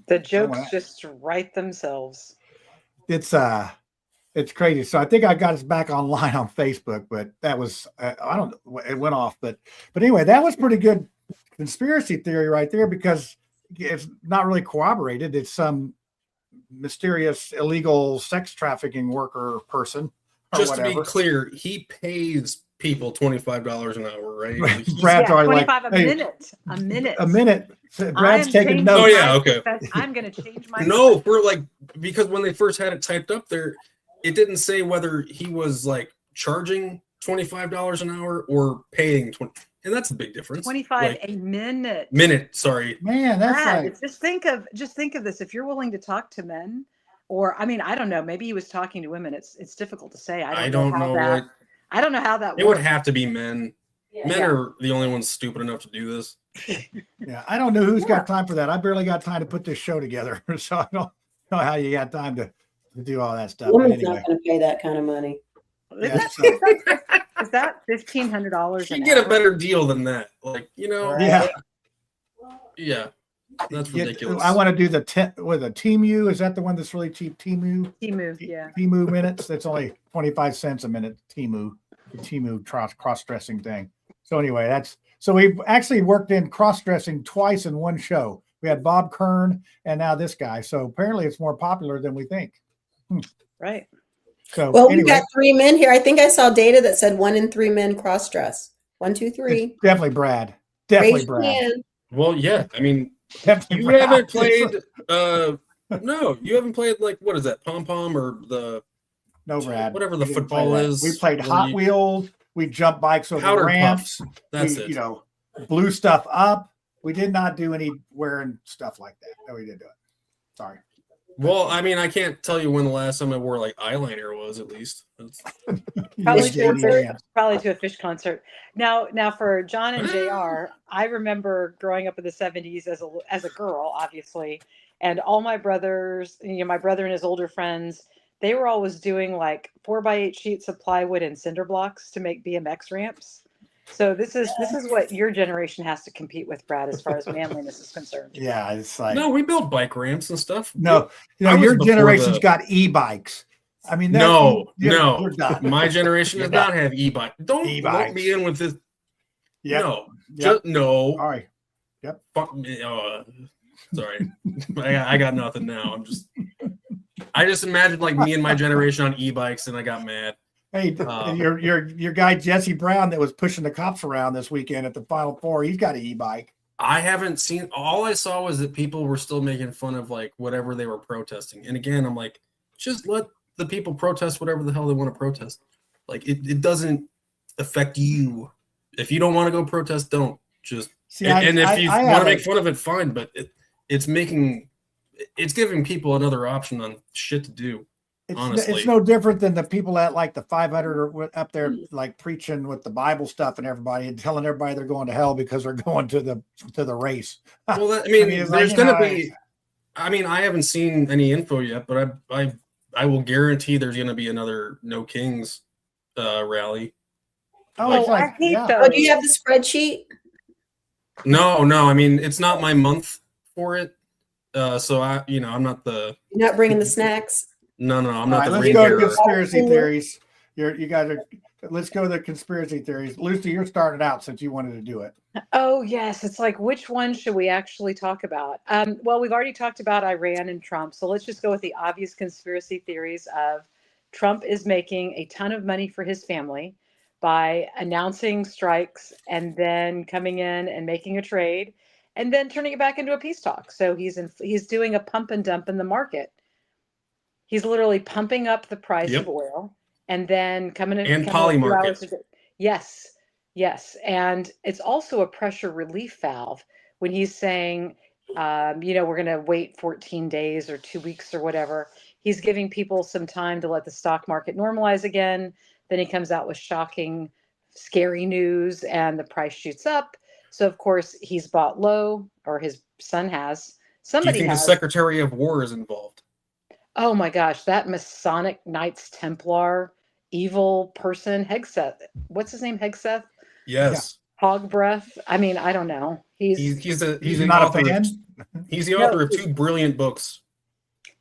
the jokes just write themselves. it's crazy. So I think I got us back online on Facebook, but that was I don't it went off, but anyway, that was pretty good conspiracy theory right there because it's not really corroborated. It's some mysterious illegal sex trafficking worker person or Just whatever. to be clear, he pays people $25 an hour, right? Like, he's- Brad's already 25 like, a hey, minute. A minute. a minute. So Brad's I'm taking changing notes. Oh, yeah, my okay. I'm going to change my No, we're like, because when they first had it typed up there, it didn't say whether he was like charging $25 an hour or paying 20, and that's the big difference. 25 Like, a minute. sorry. Man, that's Brad, like just think of this. If you're willing to talk to men, or I mean, I don't know, maybe he was talking to women. It's difficult to say. I don't know what I don't know how that it would works. have to be men. Men are the only ones stupid enough to do this. yeah, I don't know who's got time for that. I barely got time to put this show together, so I don't know how you got time to do all that stuff. But Woman's anyway, not going to pay that kind of money. yeah, Is that $1,500 You an get a hour? better deal than that. Like, yeah. yeah, that's Yeah, ridiculous. I want to do the with a Temu. Is that the one that's really cheap? Temu Yeah. Temu minutes. That's only 25 cents a minute. The Temu cross-dressing thing. So anyway, so we've actually worked in cross-dressing twice in one show. We had Bob Kern and now this guy. So apparently it's more popular than we think. Right. So Well, anyway, we've got 3 men here. I think I saw data that said 1 in 3 men cross-dress. 1, 2, 3. it's definitely Brad. Definitely Raise your Brad. hand. Well, yeah, I mean, Definitely you Brad. haven't played. No, you haven't played like what is that, pom pom or the No, Brad. whatever the We didn't play football that. is. We played where Hot you- Wheels. We jumped bikes over Powder ramps. puffs. That's we, it. You know, blew stuff up. We did not do any wearing stuff like that. No, we didn't do it. Sorry. Well, I mean, I can't tell you when the last time I wore like eyeliner was. At least. Probably Yeah, to a Fish concert. Now for John and JR, I remember growing up in the 70s as a girl, obviously, and all my brothers, my brother and his older friends, they were always doing like 4x8 sheets of plywood and cinder blocks to make BMX ramps. So this is what your generation has to compete with, Brad, as far as manliness is concerned. Yeah, it's like No, we built bike ramps and stuff. no, your generation's got e-bikes. I mean, no. you're done. My generation does not have e-bike. Don't E-bikes. lump me in with this. Yep. No, Yep. just no. All right. Yep. Fuck me. Sorry, I got nothing now. I just imagined like me and my generation on e-bikes, and I got mad. Hey, your guy Jesse Brown that was pushing the cops around this weekend at the Final Four. He's got an e-bike. I haven't seen. All I saw was that people were still making fun of like whatever they were protesting. And again, I'm like, just let the people protest whatever the hell they want to protest. Like it doesn't affect you. If you don't want to go protest, don't. Just See, and if you want to make a- fun of it, fine. But it's giving people another option on shit to do. Honestly, It's no different than the people at like the 500 or up there like preaching with the Bible stuff and everybody and telling everybody they're going to hell because they're going to the race. Well, I it's mean, like, there's you going know, to be. I mean, I haven't seen any info yet, but I will guarantee there's going to be another No Kings rally. it's like, I hate yeah. those. Oh, do you have the spreadsheet? No. I mean, it's not my month for it, so I'm not the. You're not bringing the snacks? No, I'm All not right, the let's go to reindeer. conspiracy theories. You guys are. Let's go to the conspiracy theories. Lucy, you're starting out since you wanted to do it. Oh, yes. It's like, which one should we actually talk about? Well, we've already talked about Iran and Trump. So let's just go with the obvious conspiracy theories of Trump is making a ton of money for his family by announcing strikes and then coming in and making a trade and then turning it back into a peace talk. So he's doing a pump and dump in the market. He's literally pumping up the price of oil and then coming in And coming in 2 Polymarket. hours a day. Yes. And it's also a pressure relief valve when he's saying, we're going to wait 14 days or 2 weeks or whatever. He's giving people some time to let the stock market normalize again. Then he comes out with shocking, scary news and the price shoots up. So, of course, he's bought low, or his son has. Do you Somebody think the has. Secretary of War is involved? Oh my gosh, that Masonic Knights Templar evil person, Hegseth. What's his name? Hegseth? Yes. Hog breath. I mean, I don't know. He's the not a author. fan? He's the author of 2 brilliant books.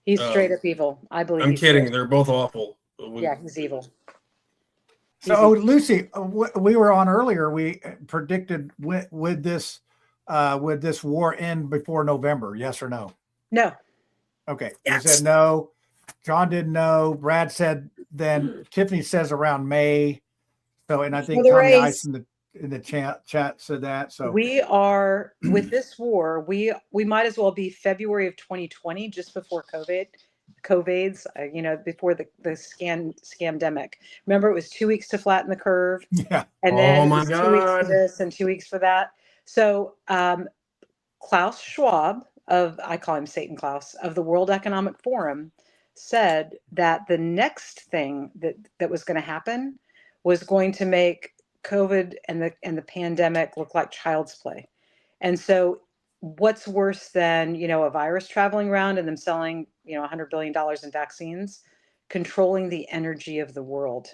He's straight up evil. I believe. I'm he's kidding. straight- They're both awful. Yeah, he's evil. So, Lucy, we were on earlier. We predicted would this war end before November? Yes or no? No. Okay. Yes. You said no. John didn't know. Brad said then. Tiffany says around May. So, and I think For the Tommy race. Ice in the chat said that. So We are with this war. We might as well be February of 2020, just before COVID's. Before the scamdemic. Remember, it was 2 weeks to flatten the curve. Yeah. And then Oh it my was 2 weeks for God. this and 2 weeks for that. So Klaus Schwab I call him Satan Klaus, of the World Economic Forum, said that the next thing that was going to happen was going to make COVID and the pandemic look like child's play. And so what's worse than, a virus traveling around and them selling, $100 billion in vaccines, controlling the energy of the world.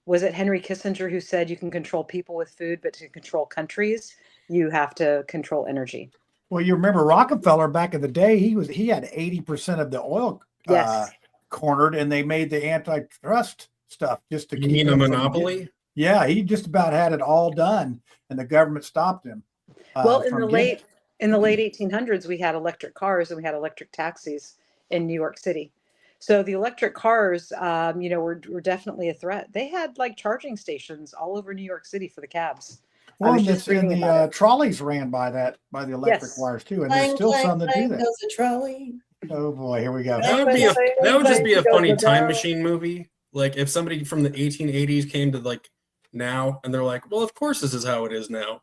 Was it Henry Kissinger who said you can control people with food, but to control countries, you have to control energy? well, you remember Rockefeller back in the day. He had 80% of the oil Yes. cornered, and they made the antitrust stuff just to You keep mean a him from monopoly? Yeah, he just about had it all done, and the government stopped him. Well, in from the getting late it. 1800s, we had electric cars and we had electric taxis in New York City. So the electric cars, were definitely a threat. They had like charging stations all over New York City for the cabs. I Well, was and just reading about it. trolleys ran by the electric Yes. wires too, and there's Clang, still clang, some that do clang that. goes the trolley. Oh boy, here we go. That would just be a funny time machine movie. Like if somebody from the 1880s came to like now, and they're like, well, of course this is how it is now.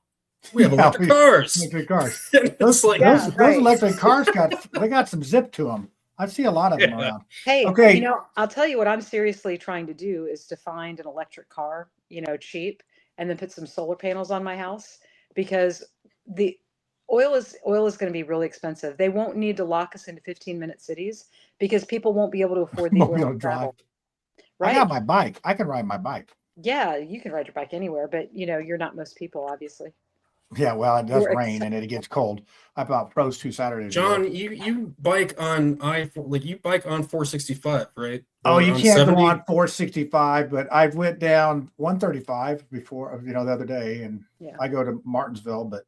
We have Yeah, electric cars. Electric cars. And it's like, Those electric cars got some zip to them. I see a lot of them around. Hey, Okay. you know, I'll tell you what I'm seriously trying to do is to find an electric car, you know, cheap, and then put some solar panels on my house, because the oil is going to be really expensive. They won't need to lock us into 15-minute cities because people won't be able to afford the Won't be oil able to to travel. I Right? got my bike. I can ride my bike. Yeah, you can ride your bike anywhere, but you know, you're not most people, obviously. Yeah, well, it does You're rain and it gets cold. I about froze 2 Saturdays ago. John, you bike on you bike on 465, right? Oh, Or you on can't 70? go on 465, but I went down 135 before, the other day, and Yeah. I go to Martinsville, but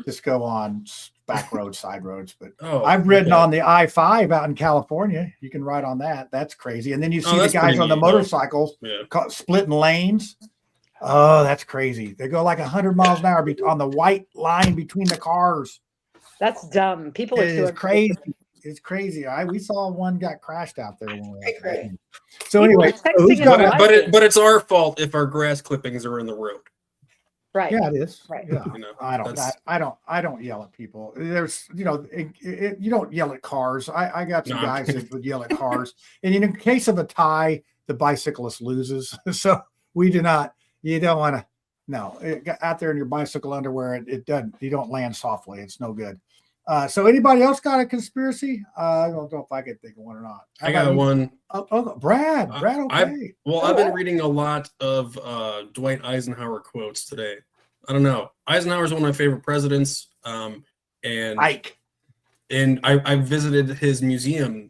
just go on back roads, side roads. But Oh, I've ridden okay. on the I-5 out in California. You can ride on that. That's crazy. And then you see the that's guys pretty on the neat, though. motorcycles Yeah. splitting lanes. Oh, that's crazy. They go like 100 miles an hour on the white line between the cars. That's dumb. People are It too is crazy. It's crazy. We saw one got crashed out there when we were out there. So People anyway, are texting who's and got driving. But it's our fault if our grass clippings are in the road. Right. Yeah, it is. Right. Yeah. You know, I don't yell at people. There's, you don't yell at cars. I got some No. guys that would yell at cars. And in case of a tie, the bicyclist loses. So we do not. You don't want to. No, out there in your bicycle underwear, it doesn't. You don't land softly. It's no good. So anybody else got a conspiracy? I don't know if I could think of one or not. How I about got you? one. Oh, Brad. Brad, okay. I've been reading a lot of Dwight Eisenhower quotes today. I don't know. Eisenhower's one of my favorite presidents. And Ike. And I visited his museum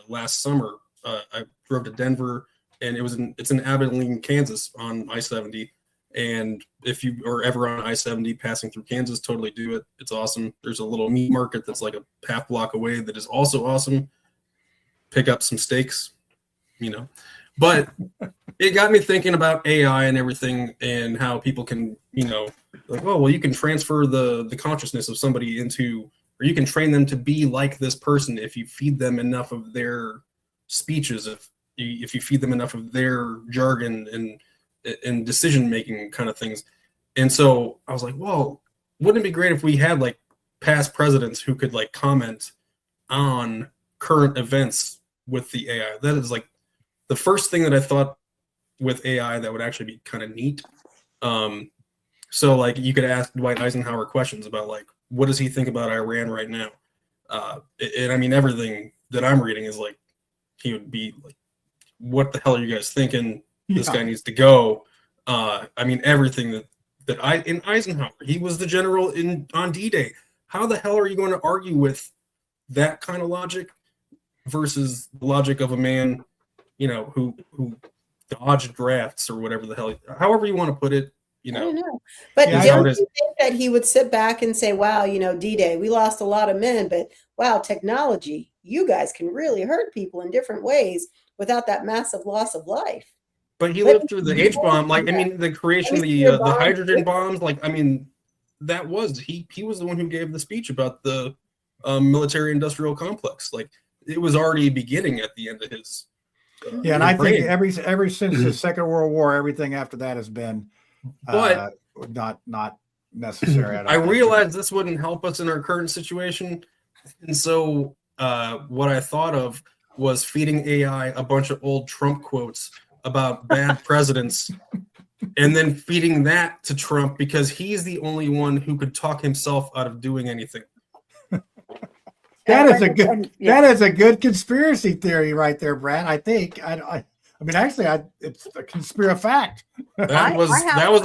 last summer. I drove to Denver, and it's in Abilene, Kansas, on I-70. And if you are ever on I-70 passing through Kansas, totally do it. It's awesome. There's a little meat market that's like a half block away that is also awesome. Pick up some steaks, But it got me thinking about AI and everything, and how people can, well, you can transfer the consciousness of somebody into, or you can train them to be like this person if you feed them enough of their speeches, if you feed them enough of their jargon and decision-making kind of things. And so I was like, well, wouldn't it be great if we had like past presidents who could like comment on current events with the AI? That is like the first thing that I thought with AI that would actually be kind of neat. So like you could ask Dwight Eisenhower questions about like, what does he think about Iran right now? And I mean, everything that I'm reading is like, he would be like, what the hell are you guys thinking? This guy needs to go. I mean, everything in Eisenhower, he was the general on D-Day. How the hell are you going to argue with that kind of logic versus the logic of a man, who dodged drafts or whatever the hell, however you want to put it, I don't know. But don't you think that he would sit back and say, wow, D-Day, we lost a lot of men, but wow, technology, you guys can really hurt people in different ways without that massive loss of life. But he lived through the H-bomb. Like, I mean, the creation of the hydrogen bombs. Like, I mean, that was he was the one who gave the speech about the military-industrial complex. Like, it was already beginning at the end of his. And I think ever since the Second World War, everything after that has been, not necessary. I realized this wouldn't help us in our current situation, and so what I thought of was feeding AI a bunch of old Trump quotes about bad presidents, and then feeding that to Trump because he's the only one who could talk himself out of doing anything. That is a good conspiracy theory right there, Brad. I think. I mean, actually, it's a conspiracy fact. That was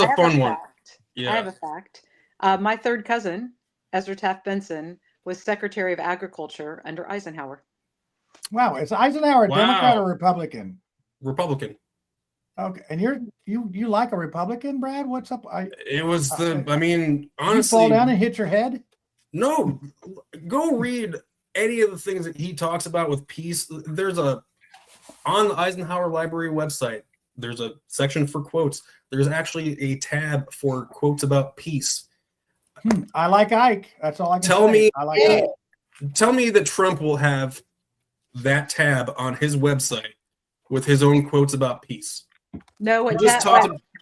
a fun one. Yeah. I have a fact. My third cousin, Ezra Taft Benson, was Secretary of Agriculture under Eisenhower. Wow, is Eisenhower a Democrat or Republican? Republican. Okay, and you like a Republican, Brad? What's up? I mean, honestly, you fall down and hit your head? No, go read any of the things that he talks about with peace. There's on the Eisenhower Library website, there's a section for quotes. There's actually a tab for quotes about peace. I like Ike. That's all I can say. I like Ike. Tell me that Trump will have that tab on his website with his own quotes about peace. No,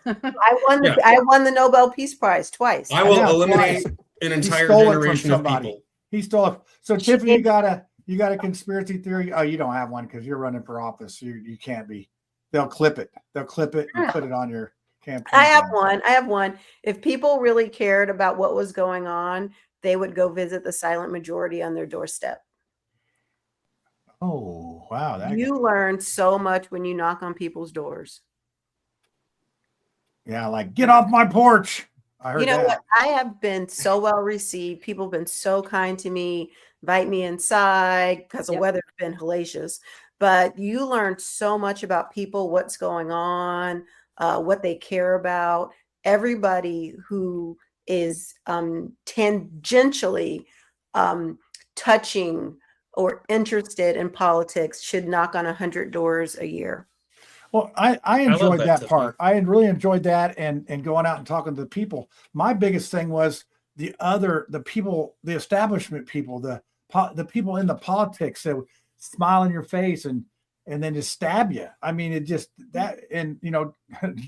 Yeah. I won the Nobel Peace Prize twice. I will Yeah, eliminate twice. an He entire stole it from generation of somebody. people. He stole it. So She Tiffany, gave- you got a conspiracy theory? Oh, you don't have one because you're running for office. You can't be. They'll clip it. They'll clip it and put it on your campaign. I have thing. one. I have one. If people really cared about what was going on, they would go visit the silent majority on their doorstep. Oh, wow. You learn so much when you knock on people's doors. Yeah, like get off my porch. I heard You know that. what? I have been so well received. People have been so kind to me, invite me inside because the weather's been hellacious. But you learn so much about people, what's going on, what they care about. Everybody who is tangentially touching or interested in politics should knock on 100 doors a year. Well, I love enjoyed that, that Tiffany. part. I really enjoyed that and going out and talking to the people. My biggest thing was the people, the establishment people, the people in the politics that would smile in your face and then just stab you. I mean, it just that, and you know,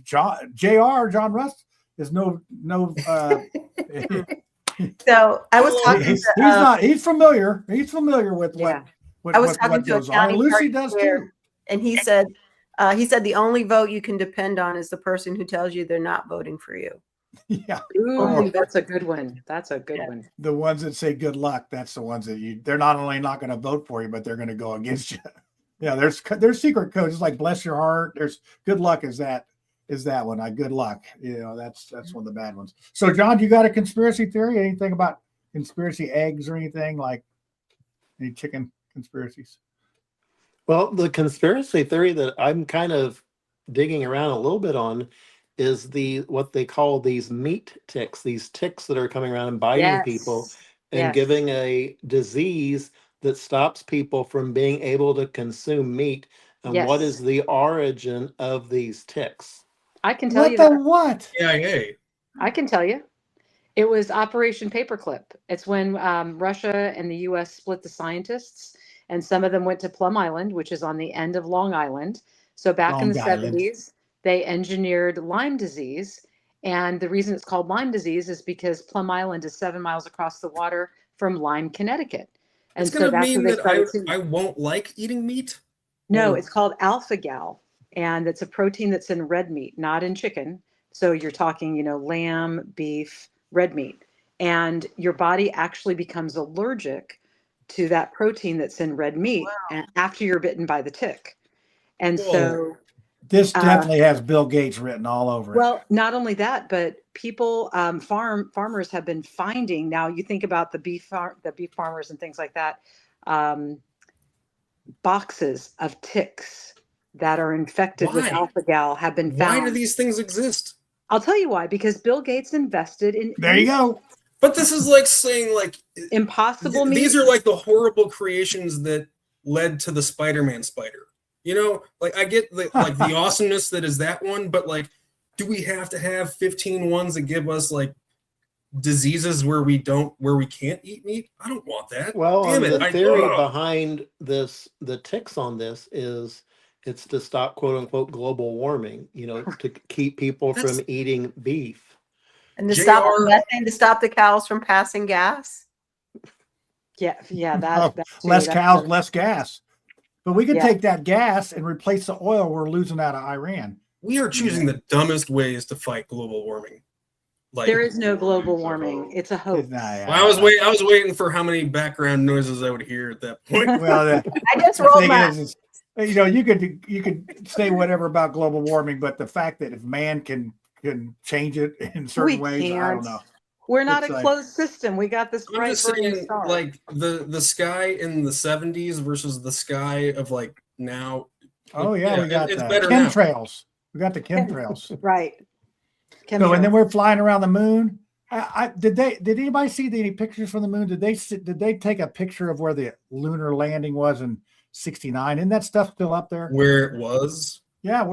John Russ is no. So I was talking he's familiar. He's familiar with what I was talking what to a goes on. And county Lucy party does chair, too. and he said the only vote you can depend on is the person who tells you they're not voting for you. Yeah. Ooh, that's a good one. That's a good one. The ones that say good luck, that's the ones that they're not only not going to vote for you, but they're going to go against you. Yeah, there's secret codes like bless your heart. There's good luck is that one. Good luck. You know, that's one of the bad ones. So John, you got a conspiracy theory? Anything about conspiracy eggs or anything like any chicken conspiracies? Well, the conspiracy theory that I'm kind of digging around a little bit on is what they call these meat ticks, these ticks that are coming around and biting people and giving a disease that stops people from being able to consume meat. And what is the origin of these ticks? I can tell you what? Yeah. I can tell you. It was Operation Paperclip. It's when Russia and the U.S. split the scientists, and some of them went to Plum Island, which is on the end of Long Island. So back in the 70s, they engineered Lyme disease. And the reason it's called Lyme disease is because Plum Island is 7 miles across the water from Lyme, Connecticut. And It's going to mean that I I won't like eating meat? No, it's called alpha-gal, and it's a protein that's in red meat, not in chicken. So you're talking, lamb, beef, red meat. And your body actually becomes allergic to that protein that's in red meat after you're bitten by the tick. And so this definitely has Bill Gates written all over it. Well, not only that, but people, farmers have been finding. Now, you think about the beef farmers and things like that. Boxes of ticks that are infected with alpha-gal have been found. Why do these things exist? I'll tell you why. Because Bill Gates invested in. There you go. But this is like saying impossible. These are like the horrible creations that led to the Spider-Man spider. I get the awesomeness that is that one, but do we have to have 15 ones that give us diseases where we can't eat meat? I don't want that. Well, Damn it. the theory behind this, the ticks on this is it's to stop quote unquote global warming, to keep people from eating beef. And to stop methane, to stop the cows from passing gas. Yeah, less cows, less gas. But we could take that gas and replace the oil we're losing out of Iran. We are choosing the dumbest ways to fight global warming. There is no global warming. It's a hoax. I was waiting for how many background noises I would hear at that point. Well, I just rolled my. You could say whatever about global warming, but the fact that if man can change it in certain ways, I don't know. We're not a closed system. We got this bright burning star. The sky in the 70s versus the sky of now. Oh yeah, we got it's the better chemtrails. We got the chemtrails. Right. So, and then we're flying around the moon. Did anybody see any pictures from the moon? Did they take a picture of where the lunar landing was in '69? Isn't that stuff still up there? Where it was? Yeah,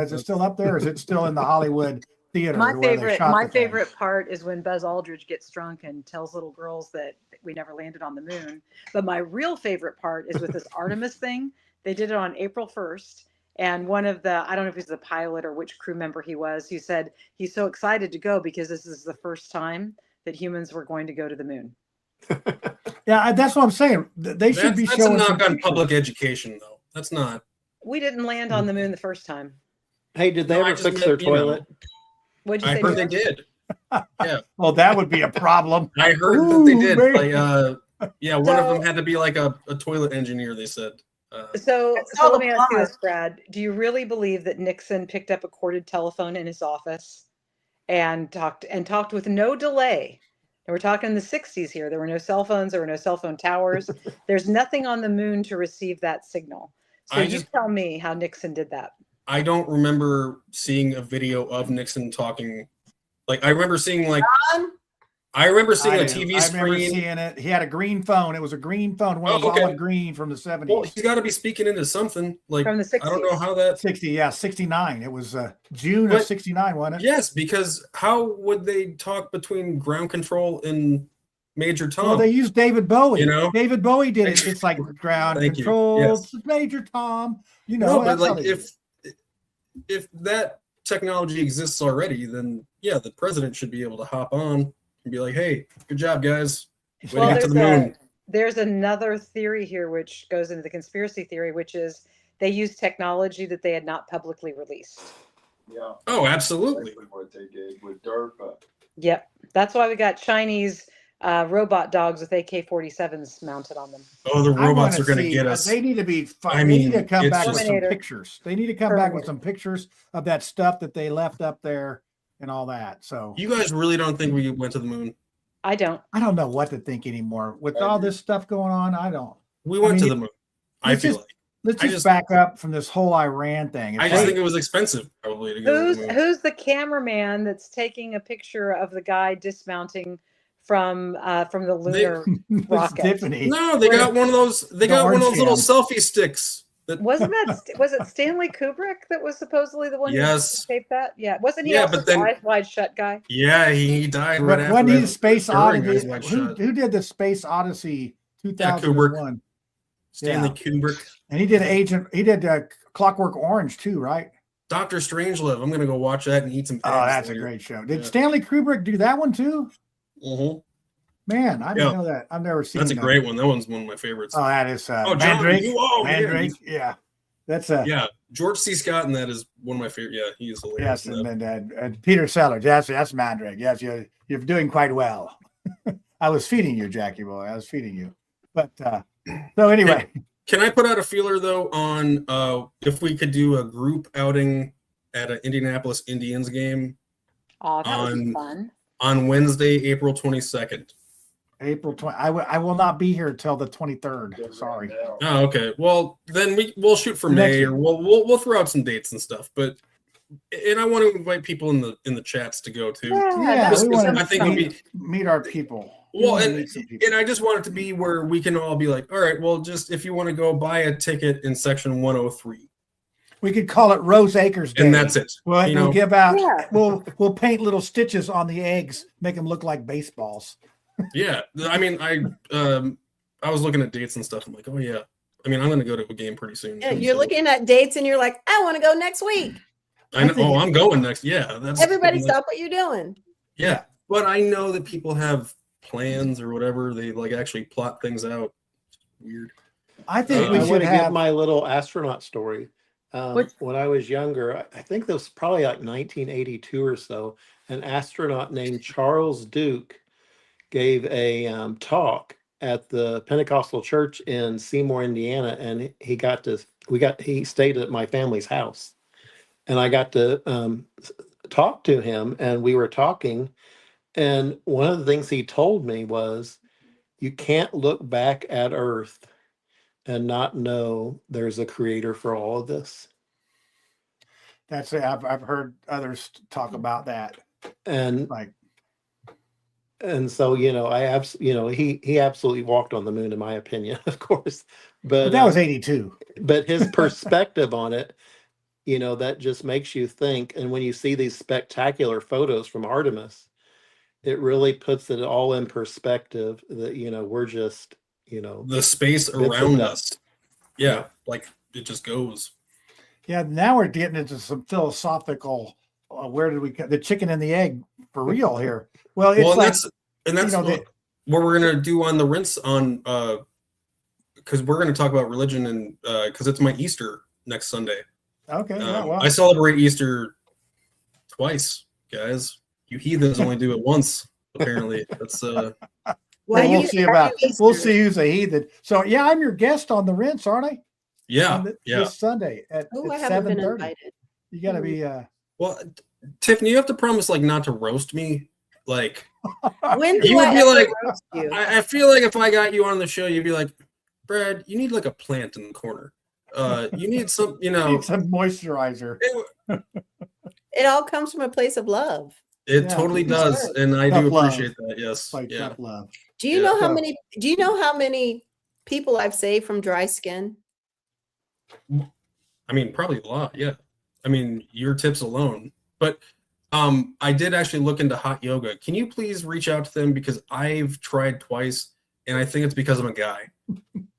is it still up there? Or is it still in the Hollywood theater? My favorite part is when Buzz Aldrin gets drunk and tells little girls that we never landed on the moon. But my real favorite part is with this Artemis thing. They did it on April 1st. And one of the, I don't know if he's the pilot or which crew member he was, he said he's so excited to go because this is the first time that humans were going to go to the moon. Yeah, that's what I'm saying. They should be That's showing a knock some on pictures. public education, though. That's not. We didn't land on the moon the first time. Hey, did they No, I ever just fix meant, their you know, toilet? What'd you I say? heard they Jared? did. Yeah. Well, that would be a problem. I heard that they did. baby. Yeah, one of them had to be like a toilet engineer, they said. So let me ask you this, Brad. Do you really believe that Nixon picked up a corded telephone in his office and talked with no delay? And we're talking in the 60s here. There were no cell phones. There were no cell phone towers. There's nothing on the moon to receive that signal. So you tell me how Nixon did that. I don't remember seeing a video of Nixon talking. Like, I remember seeing like I remember seeing a TV I remember screen. seeing it. He had a green phone. It was a green phone. One of those olive green from the 70s. Well, he's got to be speaking into something. Like, from the 60s. I don't know how that 69. It was June of 69, wasn't it? Yes, because how would they talk between ground control and Major Tom? Well, they used David Bowie. You know? David Bowie did it. It's like ground Thank you. control. Yes. Major Tom. You know, No, but that's how like they do if that technology exists already, then yeah, the president should be able to hop on and be like, "Hey, good job, guys. Way to get to the moon." There's another theory here which goes into the conspiracy theory, which is they used technology that they had not publicly released. Yeah. Oh, absolutely. Exactly what they did with DARPA. Yep. That's why we got Chinese robot dogs with AK-47s mounted on them. Oh, the I robots wanna are going to see- get us. They need to be. I They mean, need to come it's back with just- some Terminator. pictures. They need to come back with some pictures of that stuff that they left up there and all that. So You guys really don't think we went to the moon? I don't. I don't know what to think anymore with all this stuff going on. I don't. We went to the moon. I let's feel just- like. Let's I just just- back up from this whole Iran thing. I just think it was expensive, probably, to go to the moon. Who's the cameraman that's taking a picture of the guy dismounting from the lunar rocket? Tiffany. No, they got one of those. They got one of those little selfie sticks. That, Was it Stanley Kubrick that was supposedly the one Yes. who taped that? Yeah, wasn't he Yeah, also but then- the Eyes Wide Shut guy? Yeah, he died right But after. when he that, Space during Odyssey, Eyes Wide who Shut. did the Space Odyssey Yeah, 2001? Stanley Yeah. Kubrick. And he did Clockwork Orange too, right? Doctor Strangelove. I'm gonna go watch that and eat some. Oh, eggs that's a later. great show. Did Yeah. Stanley Kubrick do that one too? Mhm. Man, I didn't Yeah. know that. I've never seen That's a that. great one. That one's one of my favorites. Oh, that is John, Mandrake. yeah, Mandrake. Yeah. That's yeah. George C. Scott, and that is one of my favorite. Yeah, he is hilarious. yes, in that. and then Peter Sellers. Yes, that's Mandrake. Yes, you're doing quite well. I was feeding you, Jackie boy. I was feeding you. But so anyway. Can I put out a feeler though on if we could do a group outing at an Indianapolis Indians game Oh, that would be fun. on Wednesday, April 22nd? April 20. I will not be here till the 23rd. Sorry. Oh, okay. Well, then we'll shoot for Next May, week. or we'll throw out some dates and stuff. But and I want to invite people in the chats to go too. Yeah, Just we 'cause want I think it'll to be meet our people. We well, wanna and meet some people. and I just want it to be where we can all be like, all right, well, just if you want to go buy a ticket in section 103, We could call it Rose Acres Day. and that's it. We'll, You we'll know? give out. Yeah. We'll paint little stitches on the eggs, make them look like baseballs. Yeah, I mean, I was looking at dates and stuff. I'm like, oh yeah. I mean, I'm going to go to a game pretty soon. Yeah, you're looking at dates and you're like, I want to go next week. I know. Oh, I'm going next. Yeah, that's Everybody stop what you're doing. Yeah, but I know that people have plans or whatever. They like actually plot things out. Weird. I think I we want should to have give my little astronaut story. When I was younger, I think that was probably like 1982 or so. An astronaut named Charles Duke gave a talk at the Pentecostal church in Seymour, Indiana, and he stayed at my family's house, and I got to talk to him, and we were talking, and one of the things he told me was, you can't look back at Earth and not know there's a creator for all of this. That's it. I've heard others talk about that. And like, and so he absolutely walked on the moon, in my opinion, of course. But that was 82. But his perspective on it, that just makes you think. And when you see these spectacular photos from Artemis, it really puts it all in perspective. That we're just the space bits of around dust. us. Yeah, like it just goes. Yeah, now we're getting into some philosophical. Where did we get the chicken and the egg for real here? Well, it's Well, like that's you know, what we're gonna do on the rinse on because we're gonna talk about religion and because it's my Easter next Sunday. Okay, yeah, well, I celebrate Easter twice, guys. You heathens only do it once, apparently. That's well, we'll see who's a heathen. So yeah, I'm your guest on the rinse, aren't I? Yeah, This Sunday at I haven't been 7:30. invited. You got to be. Well, Tiffany, you have to promise like not to roast me. Like When do you would I be ever like, roast you? I feel like if I got you on the show, you'd be like, Brad, you need like a plant in the corner. You need some, Need some moisturizer. It all comes from a place of love. It totally does, and I do appreciate that. Yes, like tough love. Do you know how many? Do you know how many people I've saved from dry skin? I mean, probably a lot. Yeah. I mean, your tips alone. But I did actually look into hot yoga. Can you please reach out to them because I've tried twice, and I think it's because I'm a guy.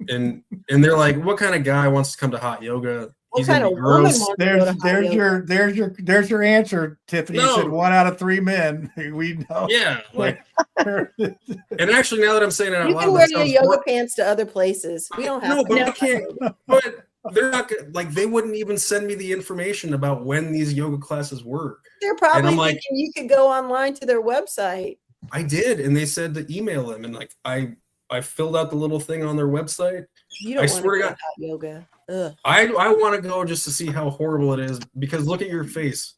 and they're like, what kind of guy wants to come to hot yoga? He's kind gonna of be woman gross. wants to go to hot yoga? There's your answer, Tiffany. You said No. 1 out of 3 men. We know. Yeah, like, and actually, now that I'm saying it out You loud, can that wear your sounds yoga hor- pants to other places. We don't have No, to. but I can't. But they're not like they wouldn't even send me the information about when these yoga classes were. They're And probably I'm like, thinking you could go online to their website. I did, and they said to email them, and like I filled out the little thing on their website. You don't I want swear to to go God, hot yoga. Ugh. I want to go just to see how horrible it is because look at your face.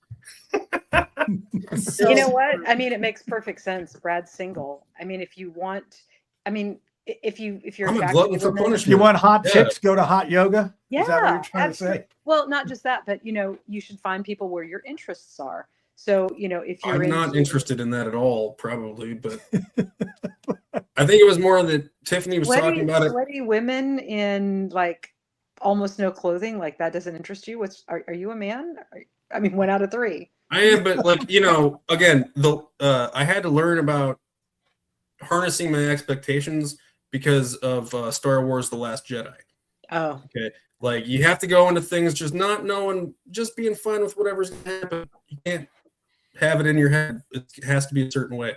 You know what? I mean, it makes perfect sense. Brad's single. I mean, if you want, I mean, if you're I'm a attracted glutton to for women, punishment. You want hot Yeah. chicks? Go to hot yoga. yeah, Is that what you're trying absolutely. to say? Well, not just that, but you should find people where your interests are. So, if you're I'm not into- interested in that at all, probably, but I think it was more that Tiffany was talking about it. sweaty women in like almost no clothing, like that doesn't interest you. Are you a man? I mean, 1 out of 3. I am, but like again, I had to learn about harnessing my expectations because of Star Wars: The Last Jedi. Oh, okay. Like you have to go into things just not knowing, just being fine with whatever's gonna happen. You can't have it in your head. It has to be a certain way.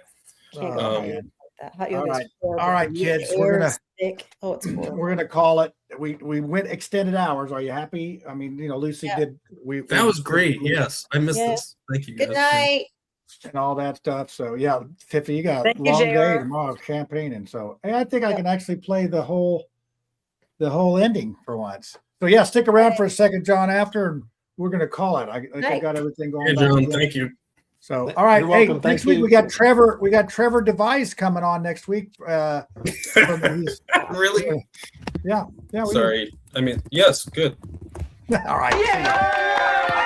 Can't go hot yoga like that. Hot yoga is horrible. All right, Your kids. hair is thick. Oh, it's horrible. We're gonna call it. We went extended hours. Are you happy? I mean, Lucy did. That was great. Yes, I missed this. Thank you. Good guys. night. And all that stuff. So yeah, Tiffany, you got Thank a you, long day JR. tomorrow campaigning. So hey, I think I can actually play the whole ending for once. So yeah, stick around for a second, John. After and we're gonna call it. I think I got everything going. Hey, back John. together. Thank you. So all right, You're hey, welcome. next Thank week you. we got Trevor. We got Trevor Device coming on next week. Really? Yeah. We do. Sorry. I mean, yes. Good. All right. See ya.